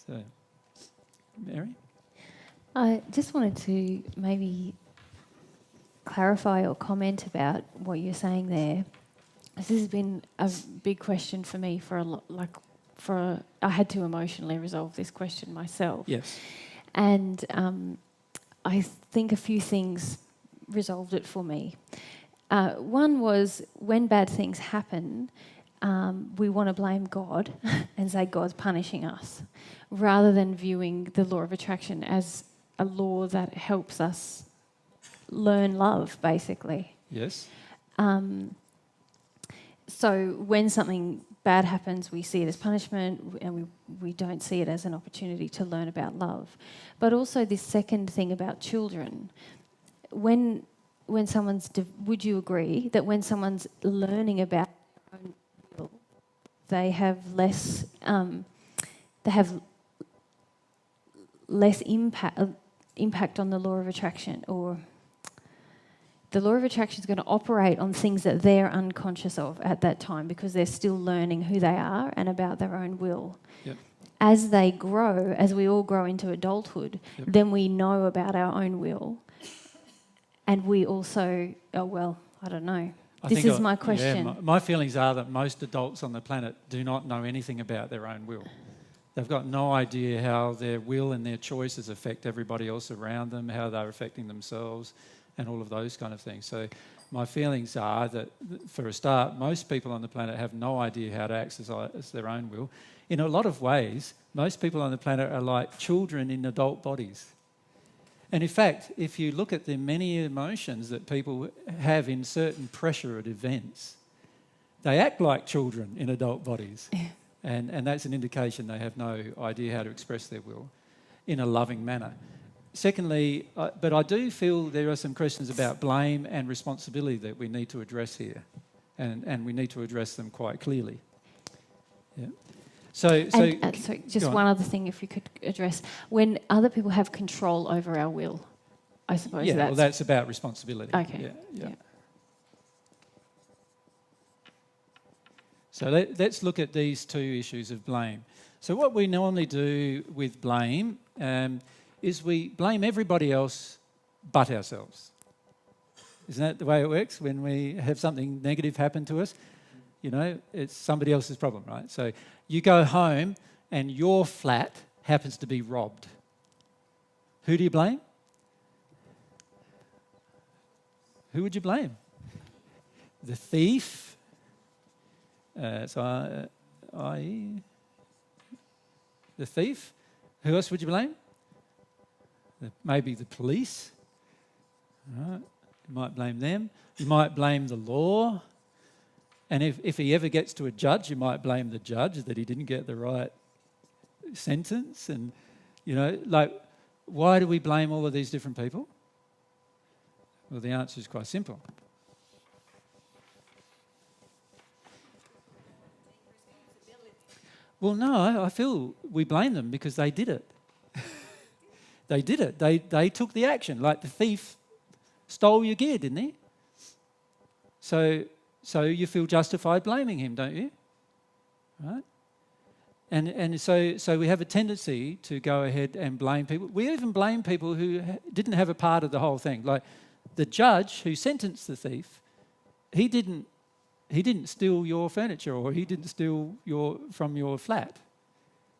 So, Mary? I just wanted to maybe clarify or comment about what you're saying there. This has been a big question for me I had to emotionally resolve this question myself. Yes. And I think a few things resolved it for me. One was when bad things happen, we want to blame God and say God's punishing us, rather than viewing the law of attraction as a law that helps us learn love, basically. Yes. So when something bad happens, we see it as punishment, and we don't see it as an opportunity to learn about love. But also this second thing about children, when someone's, would you agree that when someone's learning about their own will, they have less impact on the law of attraction, or the law of attraction is going to operate on things that they're unconscious of at that time, because they're still learning who they are and about their own will. Yep. As they grow, as we all grow into adulthood, Yep. then we know about our own will. And we also, I don't know. This is my question. Yeah, my feelings are that most adults on the planet do not know anything about their own will. They've got no idea how their will and their choices affect everybody else around them, how they're affecting themselves, and all of those kind of things. So my feelings are that, for a start, most people on the planet have no idea how to exercise their own will. In a lot of ways, most people on the planet are like children in adult bodies. And in fact, if you look at the many emotions that people have in certain pressured events, they act like children in adult bodies. And that's an indication they have no idea how to express their will in a loving manner. Secondly, but I do feel there are some questions about blame and responsibility that we need to address here, and we need to address them quite clearly. Yeah. So just one other thing, if you could address, when other people have control over our will, I suppose that's about responsibility. Okay. Yeah. So let's look at these two issues of blame. So what we normally do with blame is we blame everybody else but ourselves. Isn't that the way it works? When we have something negative happen to us, it's somebody else's problem, right? So you go home and your flat happens to be robbed. Who do you blame? Who would you blame? The thief? The thief? Who else would you blame? Maybe the police. Right. You might blame them. You might blame the law. And if he ever gets to a judge, you might blame the judge that he didn't get the right sentence. And, why do we blame all of these different people? Well, the answer is quite simple. Well, no, I feel we blame them because they did it. They did it. They took the action. Like the thief stole your gear, didn't he? So you feel justified blaming him, don't you? Right? And so we have a tendency to go ahead and blame people. We even blame people who didn't have a part of the whole thing. Like the judge who sentenced the thief, he didn't steal your furniture, or he didn't steal from your flat.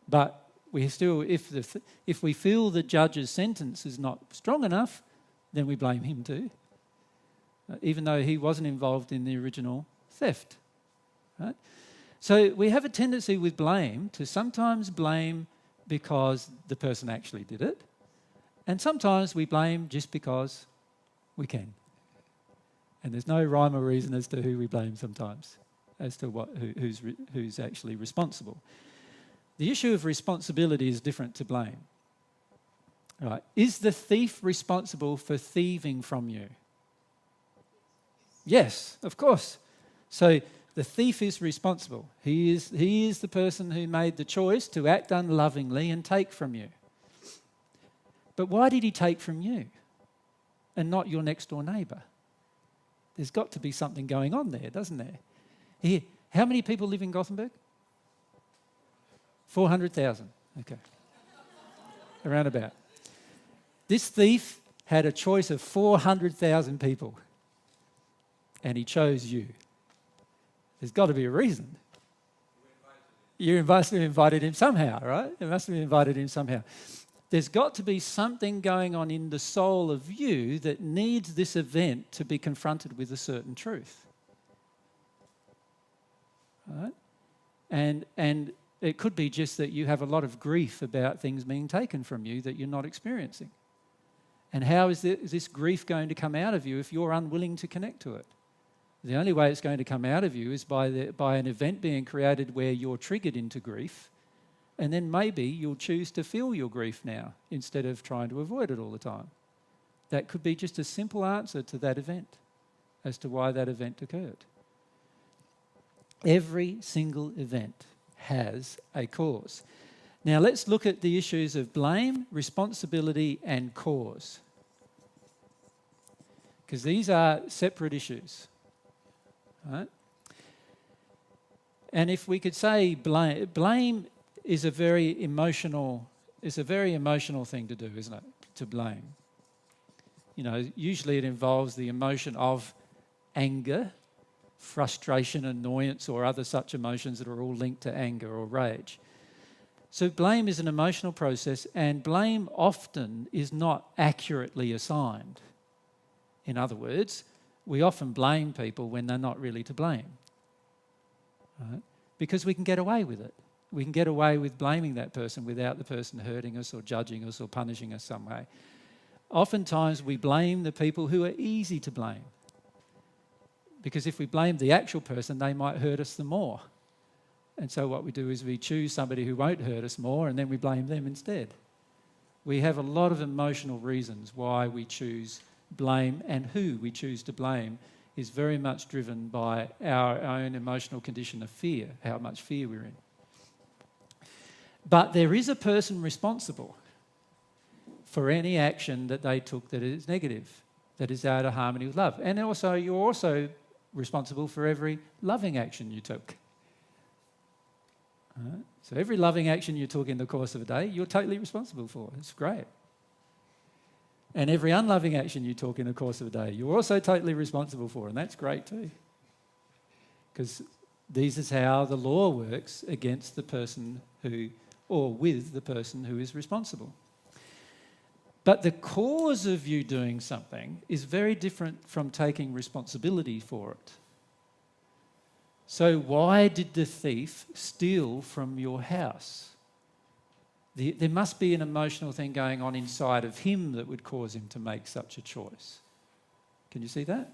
But we still, if we feel the judge's sentence is not strong enough, then we blame him too, even though he wasn't involved in the original theft. Right? So we have a tendency with blame to sometimes blame because the person actually did it, and sometimes we blame just because we can. And there's no rhyme or reason as to who we blame sometimes, as to who's actually responsible. The issue of responsibility is different to blame. Right. Is the thief responsible for thieving from you? Yes, of course. So the thief is responsible. He is the person who made the choice to act unlovingly and take from you. But why did he take from you and not your next door neighbour? There's got to be something going on there, doesn't there? Here, how many people live in Gothenburg? 400,000. Okay. Around about. This thief had a choice of 400,000 people, and he chose you. There's got to be a reason. You must have invited him somehow, right? You must have invited him somehow. There's got to be something going on in the soul of you that needs this event to be confronted with a certain truth. right? And it could be just that you have a lot of grief about things being taken from you that you're not experiencing. And how is this grief going to come out of you if you're unwilling to connect to it? The only way it's going to come out of you is by an event being created where you're triggered into grief, and then maybe you'll choose to feel your grief now instead of trying to avoid it all the time. That could be just a simple answer to that event as to why that event occurred. Every single event has a cause. Now let's look at the issues of blame, responsibility, and cause, because these are separate issues. Right? And if we could say blame is a very emotional thing to do, isn't it? To blame. You know, usually it involves the emotion of anger, frustration, annoyance, or other such emotions that are all linked to anger or rage. So blame is an emotional process, and blame often is not accurately assigned. In other words, we often blame people when they're not really to blame, right? Because we can get away with it. We can get away with blaming that person without the person hurting us or judging us or punishing us some way. Oftentimes we blame the people who are easy to blame, because if we blame the actual person, they might hurt us the more. And so what we do is we choose somebody who won't hurt us more, and then we blame them instead. We have a lot of emotional reasons why we choose blame, and who we choose to blame is very much driven by our own emotional condition of fear, how much fear we're in. But there is a person responsible for any action that they took that is negative, that is out of harmony with love. And also, you're also responsible for every loving action you took. Right? So every loving action you took in the course of a day, you're totally responsible for. It's great. And every unloving action you took in the course of a day, you're also totally responsible for, and that's great too. Because this is how the law works against the person who, or with the person who is responsible. But the cause of you doing something is very different from taking responsibility for it. So why did the thief steal from your house? There must be an emotional thing going on inside of him that would cause him to make such a choice. Can you see that?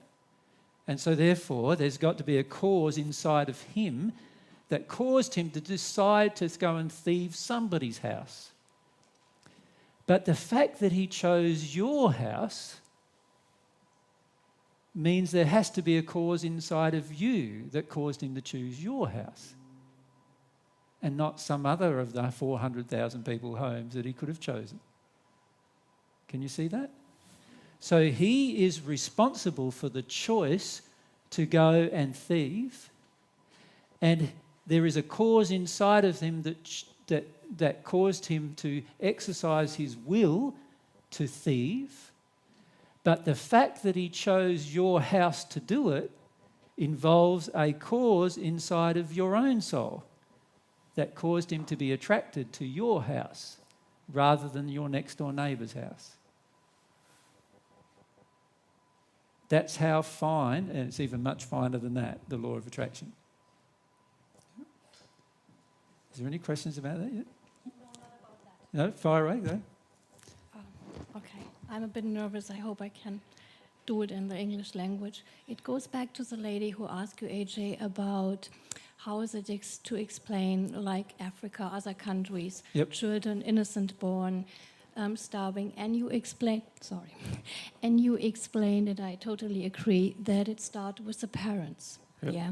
And so therefore, there's got to be a cause inside of him that caused him to decide to go and thieve somebody's house. But the fact that he chose your house means there has to be a cause inside of you that caused him to choose your house, and not some other of the 400,000 people homes that he could have chosen. Can you see that? So he is responsible for the choice to go and thieve, and there is a cause inside of him that caused him to exercise his will to thieve. But the fact that he chose your house to do it involves a cause inside of your own soul that caused him to be attracted to your house rather than your next door neighbour's house. That's how fine, and it's even much finer than that, the law of attraction. Is there any questions about that yet? No, fire away, go. Okay, I'm a bit nervous. I hope I can do it in the English language. It goes back to the lady who asked you, AJ, about how is it to explain, like Africa, other countries, children innocent born, starving, and you explained, and you explained, and I totally agree, that it started with the parents, yeah?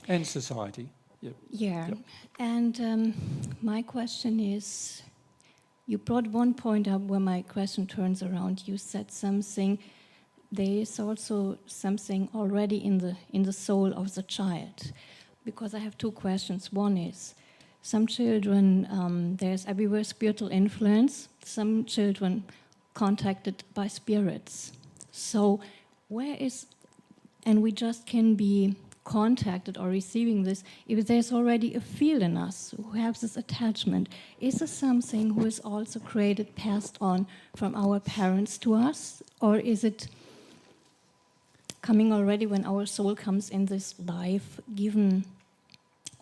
And society. Yep. Yeah, and my question is, you brought one point up where my question turns around. You said something, there is also something already in the soul of the child. Because I have two questions. One is, some children, there's everywhere spiritual influence, some children contacted by spirits. So where is, and we just can be contacted or receiving this, if there's already a field in us who has this attachment, is this something who is also created, passed on from our parents to us, or is it coming already when our soul comes in this life, given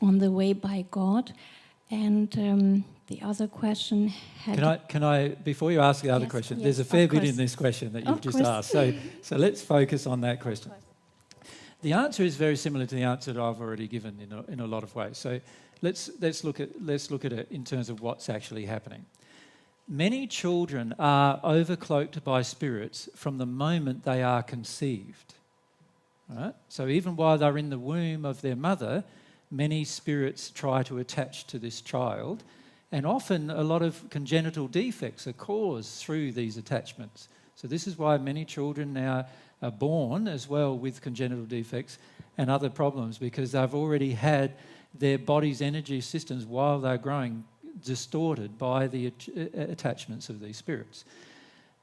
on the way by God. And the other question had... Can I before you ask the other Yes, question, yes, there's a fair of bit in course. this question that you've Of just course. asked. So let's focus on that question. The answer is very similar to the answer that I've already given in a lot of ways. So let's look at it in terms of what's actually happening. Many children are overcloaked by spirits from the moment they are conceived. Right? So even while they're in the womb of their mother, many spirits try to attach to this child, and often a lot of congenital defects are caused through these attachments. So this is why many children now are born as well with congenital defects and other problems, because they've already had their body's energy systems while they're growing distorted by the attachments of these spirits.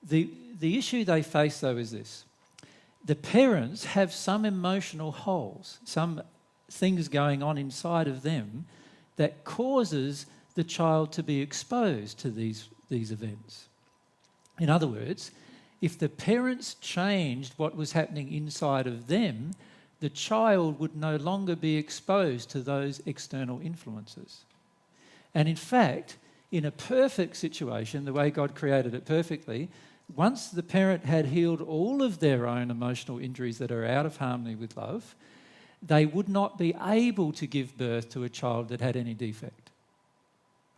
The issue they face, though, is this. The parents have some emotional holes, some things going on inside of them that causes the child to be exposed to these events. In other words, if the parents changed what was happening inside of them, the child would no longer be exposed to those external influences. And in fact, in a perfect situation, the way God created it perfectly, once the parent had healed all of their own emotional injuries that are out of harmony with love, they would not be able to give birth to a child that had any defect.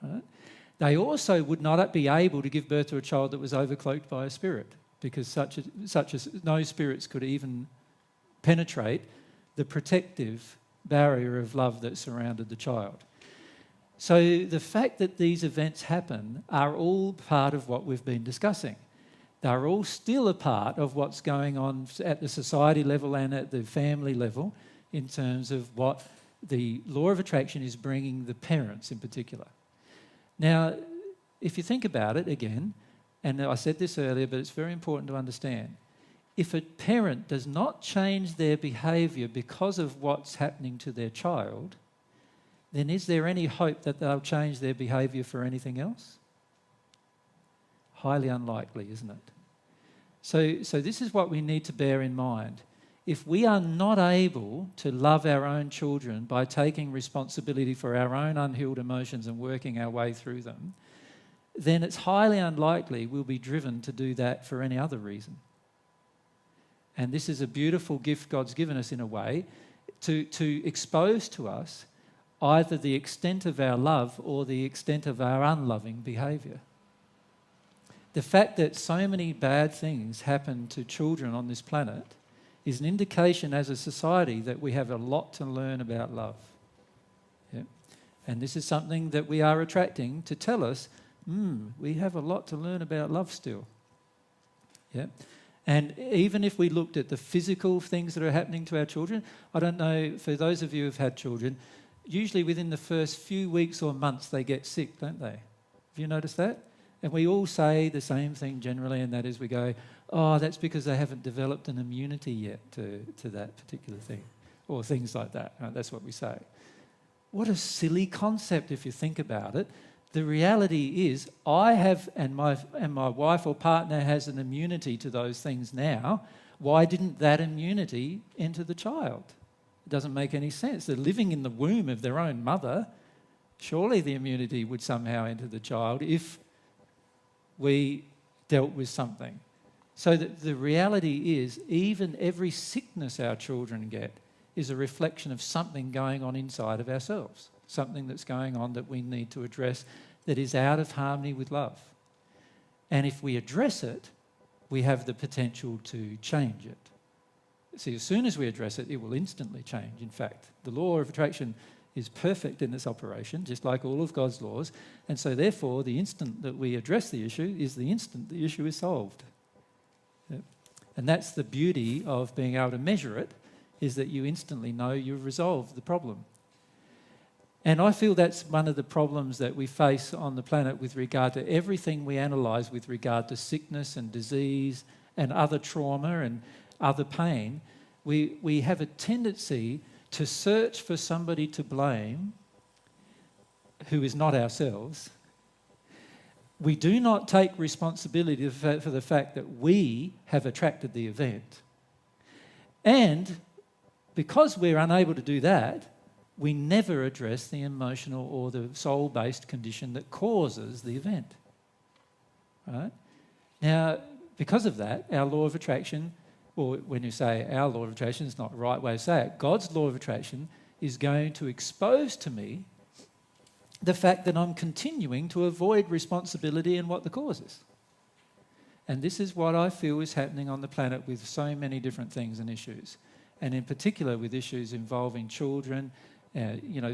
Right? They also would not be able to give birth to a child that was overcloaked by a spirit, because such as no spirits could even penetrate the protective barrier of love that surrounded the child. So the fact that these events happen are all part of what we've been discussing. They're all still a part of what's going on at the society level and at the family level in terms of what the law of attraction is bringing the parents in particular. Now, if you think about it again, and I said this earlier, but it's very important to understand, if a parent does not change their behaviour because of what's happening to their child, then is there any hope that they'll change their behaviour for anything else? Highly unlikely, isn't it? So this is what we need to bear in mind. If we are not able to love our own children by taking responsibility for our own unhealed emotions and working our way through them, then it's highly unlikely we'll be driven to do that for any other reason. And this is a beautiful gift God's given us in a way to expose to us either the extent of our love or the extent of our unloving behaviour. The fact that so many bad things happen to children on this planet is an indication as a society that we have a lot to learn about love. Yeah? And this is something that we are attracting to tell us, we have a lot to learn about love still. Yeah? And even if we looked at the physical things that are happening to our children, I don't know, for those of you who've had children, usually within the first few weeks or months they get sick, don't they? Have you noticed that? And we all say the same thing generally, and that is we go, oh, that's because they haven't developed an immunity yet to that particular thing, or things like that. Right? That's what we say. What a silly concept if you think about it. The reality is I have, and my wife or partner has an immunity to those things now. Why didn't that immunity enter the child? It doesn't make any sense. They're living in the womb of their own mother. Surely the immunity would somehow enter the child if we dealt with something. So that the reality is even every sickness our children get is a reflection of something going on inside of ourselves, something that's going on that we need to address that is out of harmony with love. And if we address it, we have the potential to change it. See, as soon as we address it, it will instantly change. In fact, the law of attraction is perfect in its operation, just like all of God's laws. And so therefore, the instant that we address the issue is the instant the issue is solved. Yep. And that's the beauty of being able to measure it, is that you instantly know you've resolved the problem. And I feel that's one of the problems that we face on the planet with regard to everything we analyse with regard to sickness and disease and other trauma and other pain. We have a tendency to search for somebody to blame who is not ourselves. We do not take responsibility for the fact that we have attracted the event. And because we're unable to do that, we never address the emotional or the soul-based condition that causes the event. Right? Now, because of that, our law of attraction, or when you say our law of attraction, it's not the right way to say it, God's law of attraction is going to expose to me the fact that I'm continuing to avoid responsibility and what the cause is. And this is what I feel is happening on the planet with so many different things and issues. And in particular with issues involving children,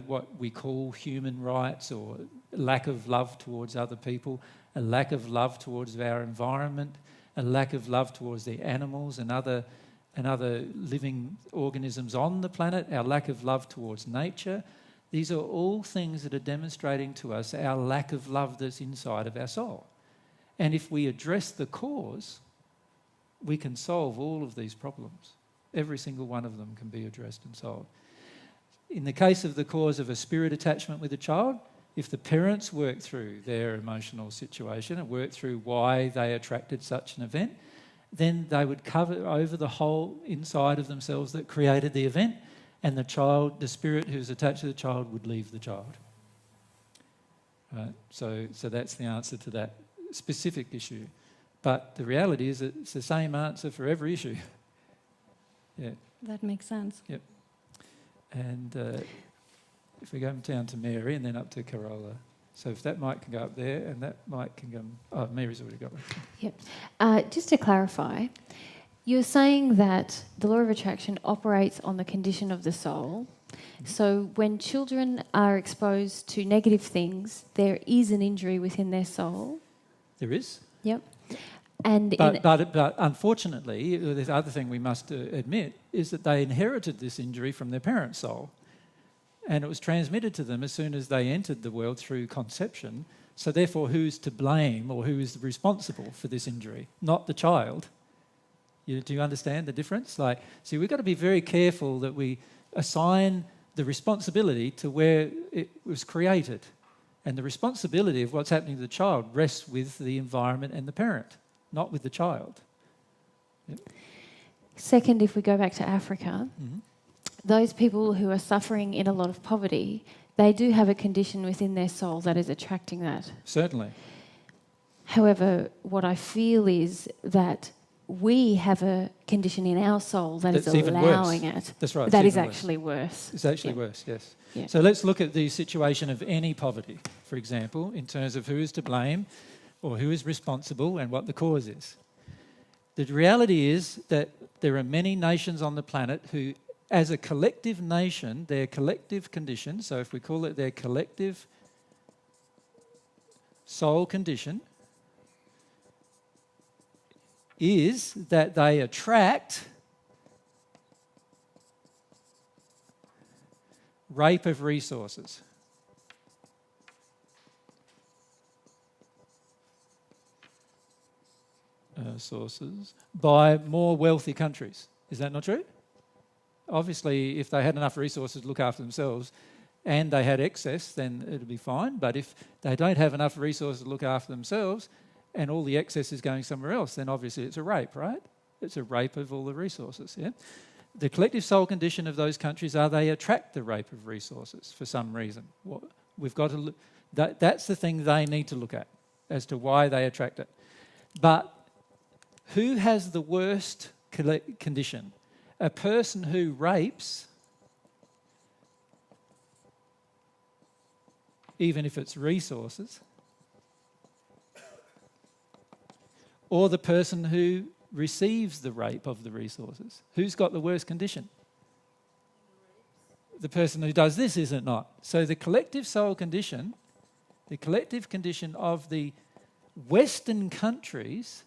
what we call human rights or lack of love towards other people, a lack of love towards our environment, a lack of love towards the animals and other living organisms on the planet, our lack of love towards nature. These are all things that are demonstrating to us our lack of love that's inside of our soul. And if we address the cause, we can solve all of these problems. Every single one of them can be addressed and solved. In the case of the cause of a spirit attachment with a child, if the parents work through their emotional situation and work through why they attracted such an event, then they would cover over the whole inside of themselves that created the event, and the child, the spirit who's attached to the child, would leave the child. Right? So that's the answer to that specific issue. But the reality is that it's the same answer for every issue. Yeah. That makes sense. Yep. And if we go down to Mary and then up to Carola. So if that mic can go up there and that mic can go... Oh, Mary's already got one. Yep. Just to clarify, you're saying that the law of attraction operates on the condition of the soul. So when children are exposed to negative things, there is an injury within their soul. There is. Yep. And but unfortunately, the other thing we must admit is that they inherited this injury from their parents' soul. And it was transmitted to them as soon as they entered the world through conception. So therefore, who's to blame or who is responsible for this injury? Not the child. Do you understand the difference? See, we've got to be very careful that we assign the responsibility to where it was created. And the responsibility of what's happening to the child rests with the environment and the parent, not with the child. Yep. Second, if we go back to Africa, those people who are suffering in a lot of poverty, they do have a condition within their soul that is attracting that. Certainly. However, what I feel is that we have a condition in our soul that is allowing it. That's right. That is actually worse. It's actually worse, yes. Yeah. So let's look at the situation of any poverty, for example, in terms of who is to blame or who is responsible and what the cause is. The reality is that there are many nations on the planet who, as a collective nation, their collective condition, so if we call it their collective soul condition, is that they attract rape of resources. Sources by more wealthy countries. Is that not true? Obviously, if they had enough resources to look after themselves and they had excess, then it'd be fine. But if they don't have enough resources to look after themselves and all the excess is going somewhere else, then obviously it's a rape, right? It's a rape of all the resources, yeah? The collective soul condition of those countries are they attract the rape of resources for some reason. We've got to that's the thing they need to look at as to why they attract it. But who has the worst condition? A person who rapes, even if it's resources, or the person who receives the rape of the resources? Who's got the worst condition? The person who does this, is it not? So the collective soul condition, the collective condition of the Western countries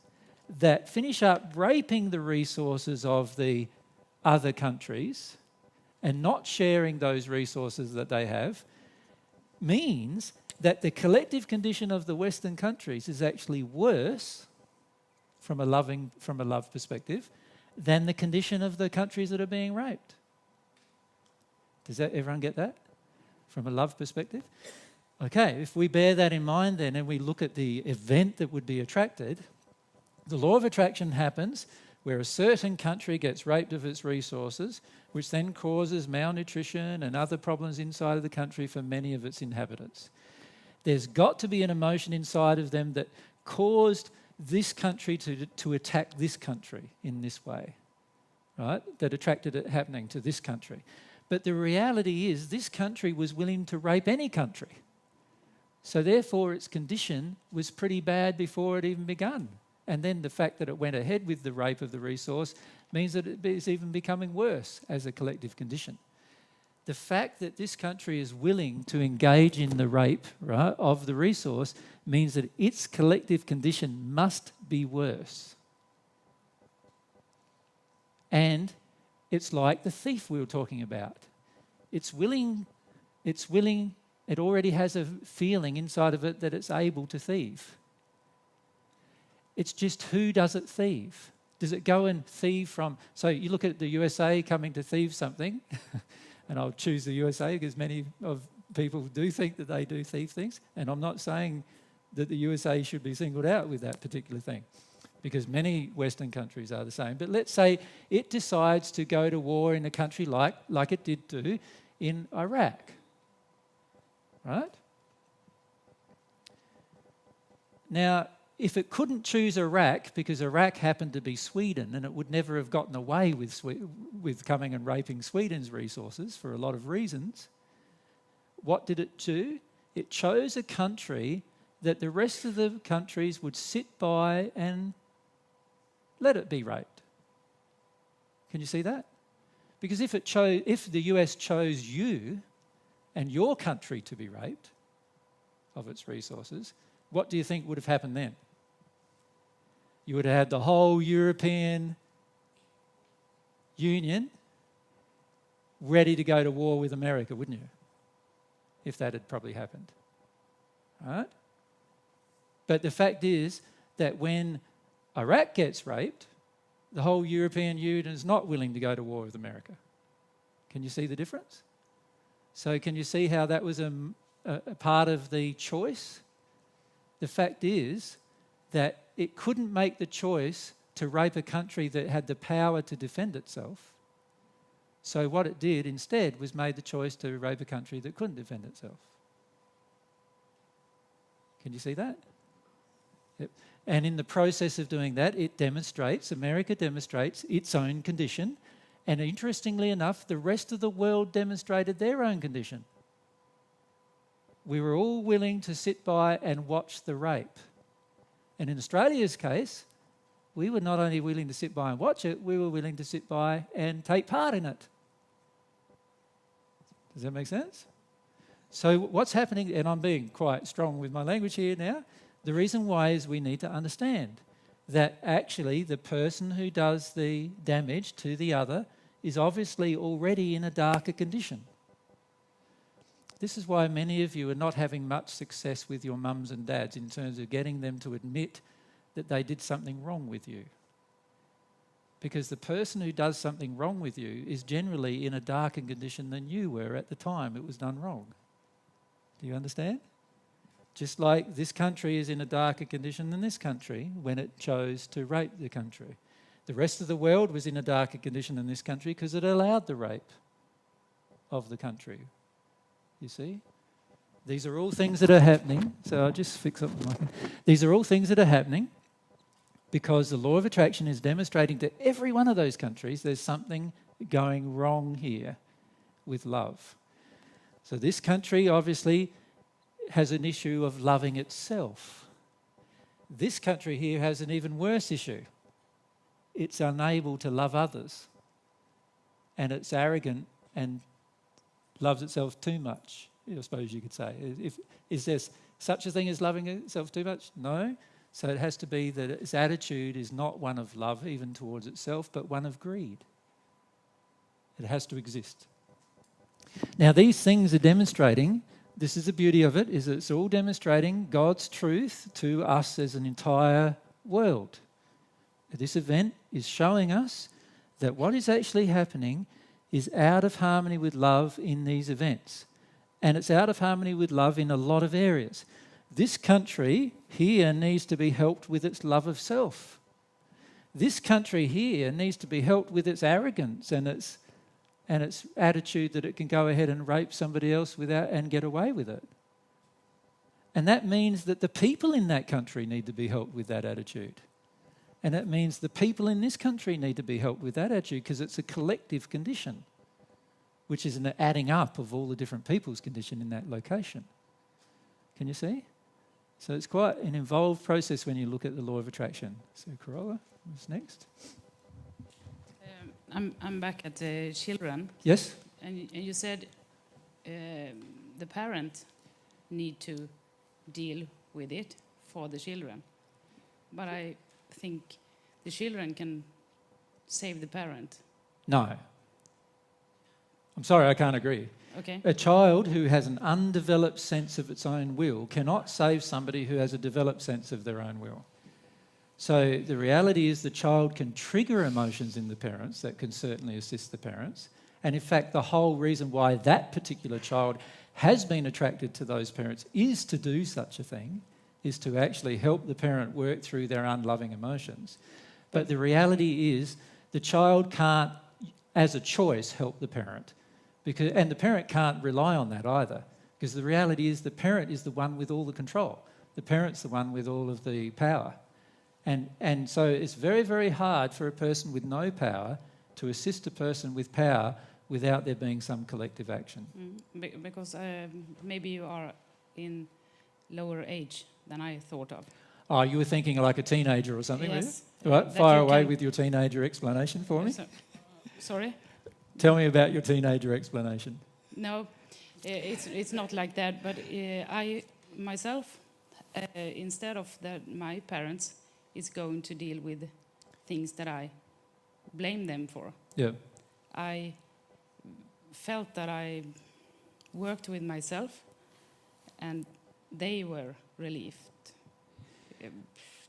that finish up raping the resources of the other countries and not sharing those resources that they have, means that the collective condition of the Western countries is actually worse from a love perspective than the condition of the countries that are being raped. Does everyone get that? From a love perspective? Okay, if we bear that in mind then and we look at the event that would be attracted, the law of attraction happens where a certain country gets raped of its resources, which then causes malnutrition and other problems inside of the country for many of its inhabitants. There's got to be an emotion inside of them that caused this country to attack this country in this way, right? That attracted it happening to this country. But the reality is this country was willing to rape any country. So therefore its condition was pretty bad before it even begun. And then the fact that it went ahead with the rape of the resource means that it is even becoming worse as a collective condition. The fact that this country is willing to engage in the rape, right, of the resource means that its collective condition must be worse. And it's like the thief we were talking about. It's willing, it already has a feeling inside of it that it's able to thieve. It's just who does it thieve? Does it go and thieve from... So you look at the USA coming to thieve something, and I'll choose the USA because many of people do think that they do thieve things, and I'm not saying that the USA should be singled out with that particular thing, because many Western countries are the same. But let's say it decides to go to war in a country like it did do in Iraq, right? Now, if it couldn't choose Iraq because Iraq happened to be Sweden and it would never have gotten away with coming and raping Sweden's resources for a lot of reasons, what did it do? It chose a country that the rest of the countries would sit by and let it be raped. Can you see that? Because if the US chose you and your country to be raped of its resources, what do you think would have happened then? You would have had the whole European Union ready to go to war with America, wouldn't you? If that had probably happened. Right? But the fact is that when Iraq gets raped, the whole European Union is not willing to go to war with America. Can you see the difference? So can you see how that was a part of the choice? The fact is that it couldn't make the choice to rape a country that had the power to defend itself. So what it did instead was made the choice to rape a country that couldn't defend itself. Can you see that? Yep. And in the process of doing that, America demonstrates its own condition. And interestingly enough, the rest of the world demonstrated their own condition. We were all willing to sit by and watch the rape. And in Australia's case, we were not only willing to sit by and watch it, we were willing to sit by and take part in it. Does that make sense? So what's happening, and I'm being quite strong with my language here now, the reason why is we need to understand that actually the person who does the damage to the other is obviously already in a darker condition. This is why many of you are not having much success with your mums and dads in terms of getting them to admit that they did something wrong with you. Because the person who does something wrong with you is generally in a darker condition than you were at the time it was done wrong. Do you understand? Just like this country is in a darker condition than this country when it chose to rape the country. The rest of the world was in a darker condition than this country because it allowed the rape of the country. You see? These are all things that are happening. So I'll just fix up the mic. These are all things that are happening because the law of attraction is demonstrating to every one of those countries there's something going wrong here with love. So this country obviously has an issue of loving itself. This country here has an even worse issue. It's unable to love others. And it's arrogant and loves itself too much, I suppose you could say. Is there such a thing as loving itself too much? No. So it has to be that its attitude is not one of love even towards itself, but one of greed. It has to exist. Now these things are demonstrating, this is the beauty of it, is it's all demonstrating God's truth to us as an entire world. This event is showing us that what is actually happening is out of harmony with love in these events. And it's out of harmony with love in a lot of areas. This country here needs to be helped with its love of self. This country here needs to be helped with its arrogance and its attitude that it can go ahead and rape somebody else without and get away with it. And that means that the people in that country need to be helped with that attitude. And that means the people in this country need to be helped with that attitude, because it's a collective condition, which is an adding up of all the different people's condition in that location. Can you see? So it's quite an involved process when you look at the law of attraction. So Corolla, what's next? I'm back at the children. Yes? And you said the parent need to deal with it for the children. But I think the children can save the parent. No. I'm sorry, I can't agree. Okay. A child who has an undeveloped sense of its own will cannot save somebody who has a developed sense of their own will. So the reality is the child can trigger emotions in the parents that can certainly assist the parents. And in fact, the whole reason why that particular child has been attracted to those parents is to do such a thing, is to actually help the parent work through their unloving emotions. But the reality is the child can't, as a choice, help the parent. And the parent can't rely on that either, because the reality is the parent is the one with all the control. The parent's the one with all of the power. And so it's very, very hard for a person with no power to assist a person with power without there being some collective action. Because maybe you are in lower age than I thought of. Oh, you were thinking like a teenager or something, yes. were you? Right, fire away with your teenager explanation for me. Sorry? Tell me about your teenager explanation. No, it's not like that. But I myself, instead of my parents, is going to deal with things that I blame them for. Yeah. I felt that I worked with myself, and they were relieved.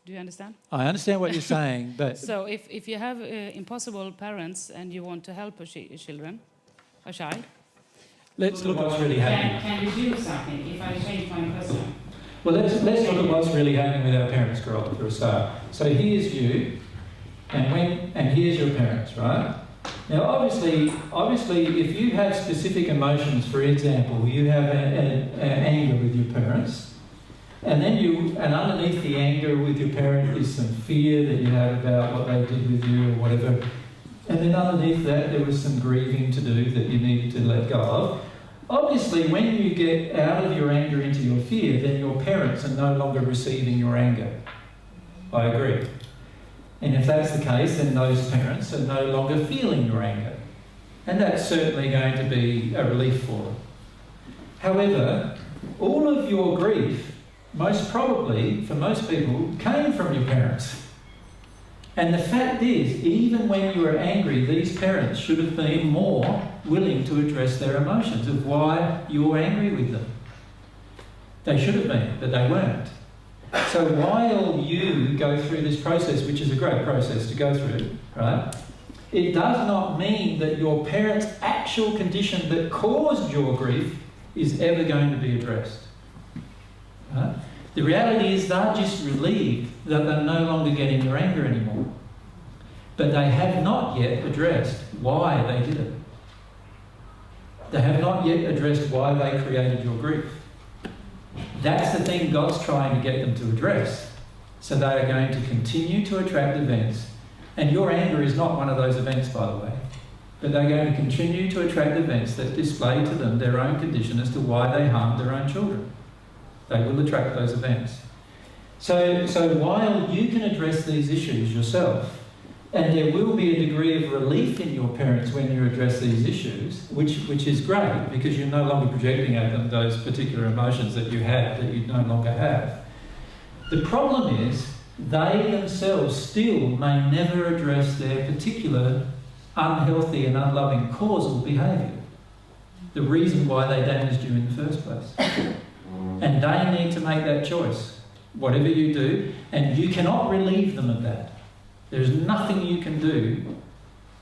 Do you understand? I understand what you're saying, but... So if you have impossible parents and you want to help a child... Let's look at what's really happening. Can you do something if I change my question? Well, let's look at what's really happening with our parents, Carol, for a start. So here's you, and here's your parents, right? Now, obviously, if you have specific emotions, for example, you have an anger with your parents, and underneath the anger with your parent is some fear that you have about what they did with you or whatever, and then underneath that there was some grieving to do that you needed to let go of. Obviously, when you get out of your anger into your fear, then your parents are no longer receiving your anger. I agree. And if that's the case, then those parents are no longer feeling your anger. And that's certainly going to be a relief for them. However, all of your grief, most probably, for most people, came from your parents. And the fact is, even when you were angry, these parents should have been more willing to address their emotions of why you're angry with them. They should have been, but they weren't. So while you go through this process, which is a great process to go through, right, it does not mean that your parents' actual condition that caused your grief is ever going to be addressed. Right? The reality is they're just relieved that they're no longer getting your anger anymore. But they have not yet addressed why they did it. They have not yet addressed why they created your grief. That's the thing God's trying to get them to address. So they are going to continue to attract events. And your anger is not one of those events, by the way. But they're going to continue to attract events that display to them their own condition as to why they harmed their own children. They will attract those events. So while you can address these issues yourself, and there will be a degree of relief in your parents when you address these issues, which is great because you're no longer projecting at them those particular emotions that you had that you no longer have. The problem is they themselves still may never address their particular unhealthy and unloving causal behaviour, the reason why they damaged you in the first place. And they need to make that choice, whatever you do, and you cannot relieve them of that. There's nothing you can do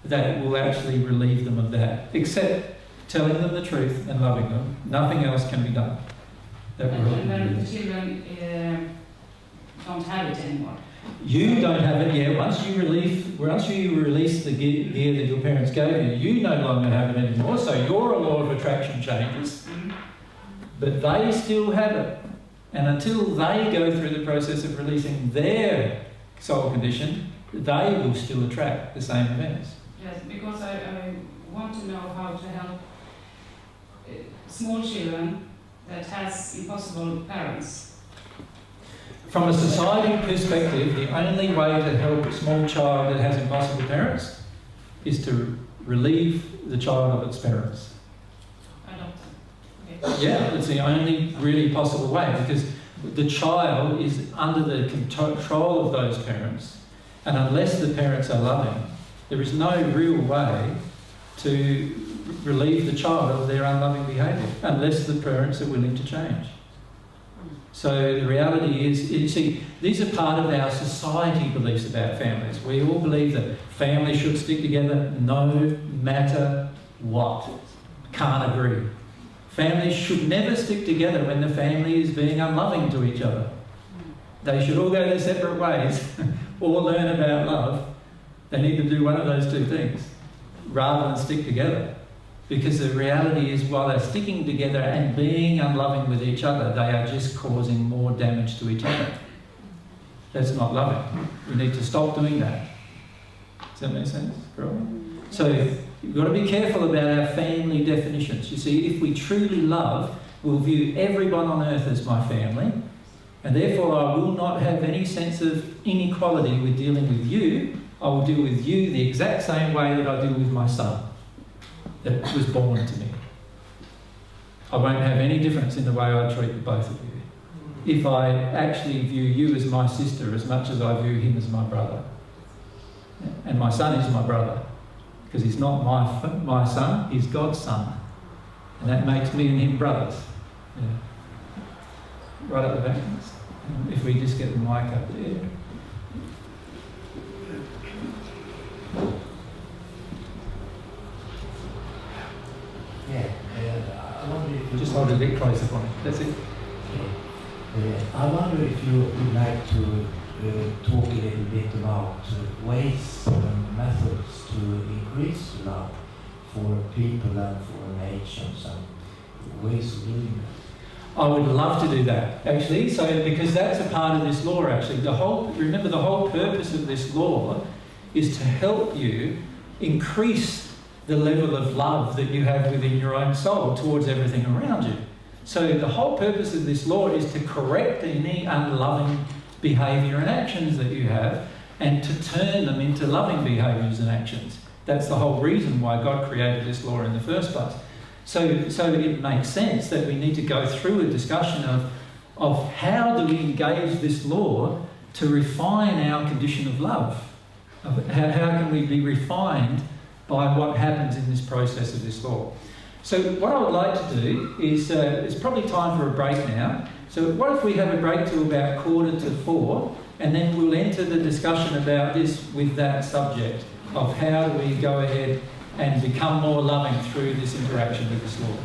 that will actually relieve them of that, except telling them the truth and loving them. Nothing else can be done. And then the children don't have it anymore. You don't have it yet. Once you release the gear that your parents gave you, you no longer have it anymore. So your law of attraction changes, but they still have it. And until they go through the process of releasing their soul condition, they will still attract the same events. Yes, because I want to know how to help small children that has impossible parents. From a society perspective, the only way to help a small child that has impossible parents is to relieve the child of its parents. Adopt them. Okay. Yeah, it's the only really possible way, because the child is under the control of those parents, and unless the parents are loving, there is no real way to relieve the child of their unloving behaviour, unless the parents are willing to change. So the reality is, you see, these are part of our society beliefs about families. We all believe that families should stick together no matter what. Can't agree. Families should never stick together when the family is being unloving to each other. They should all go their separate ways or learn about love. They need to do one of those two things rather than stick together. Because the reality is, while they're sticking together and being unloving with each other, they are just causing more damage to each other. That's not loving. We need to stop doing that. Does that make sense? So you've got to be careful about our family definitions. You see, if we truly love, we'll view everyone on earth as my family, and therefore I will not have any sense of inequality with dealing with you. I will deal with you the exact same way that I deal with my son that was born to me. I won't have any difference in the way I treat the both of you. If I actually view you as my sister as much as I view him as my brother. And my son is my brother, because he's not my son, he's God's son. And that makes me and him brothers. Yeah. Right up the back. If we just get the mic up there. Yeah, I wonder if you just hold it a bit closer for me. That's it. I wonder if you would like to talk a little bit about ways and methods to increase love for people and for nations and ways of doing that. I would love to do that, actually. So, because that's a part of this law, actually. Remember, the whole purpose of this law is to help you increase the level of love that you have within your own soul towards everything around you. So the whole purpose of this law is to correct any unloving behaviour and actions that you have, and to turn them into loving behaviours and actions. That's the whole reason why God created this law in the first place. So it makes sense that we need to go through a discussion of how do we engage this law to refine our condition of love. How can we be refined by what happens in this process of this law. So what I would like to do is, it's probably time for a break now. So what if we have a break till about 3:45, and then we'll enter the discussion about this with that subject of how do we go ahead and become more loving through this interaction with this law.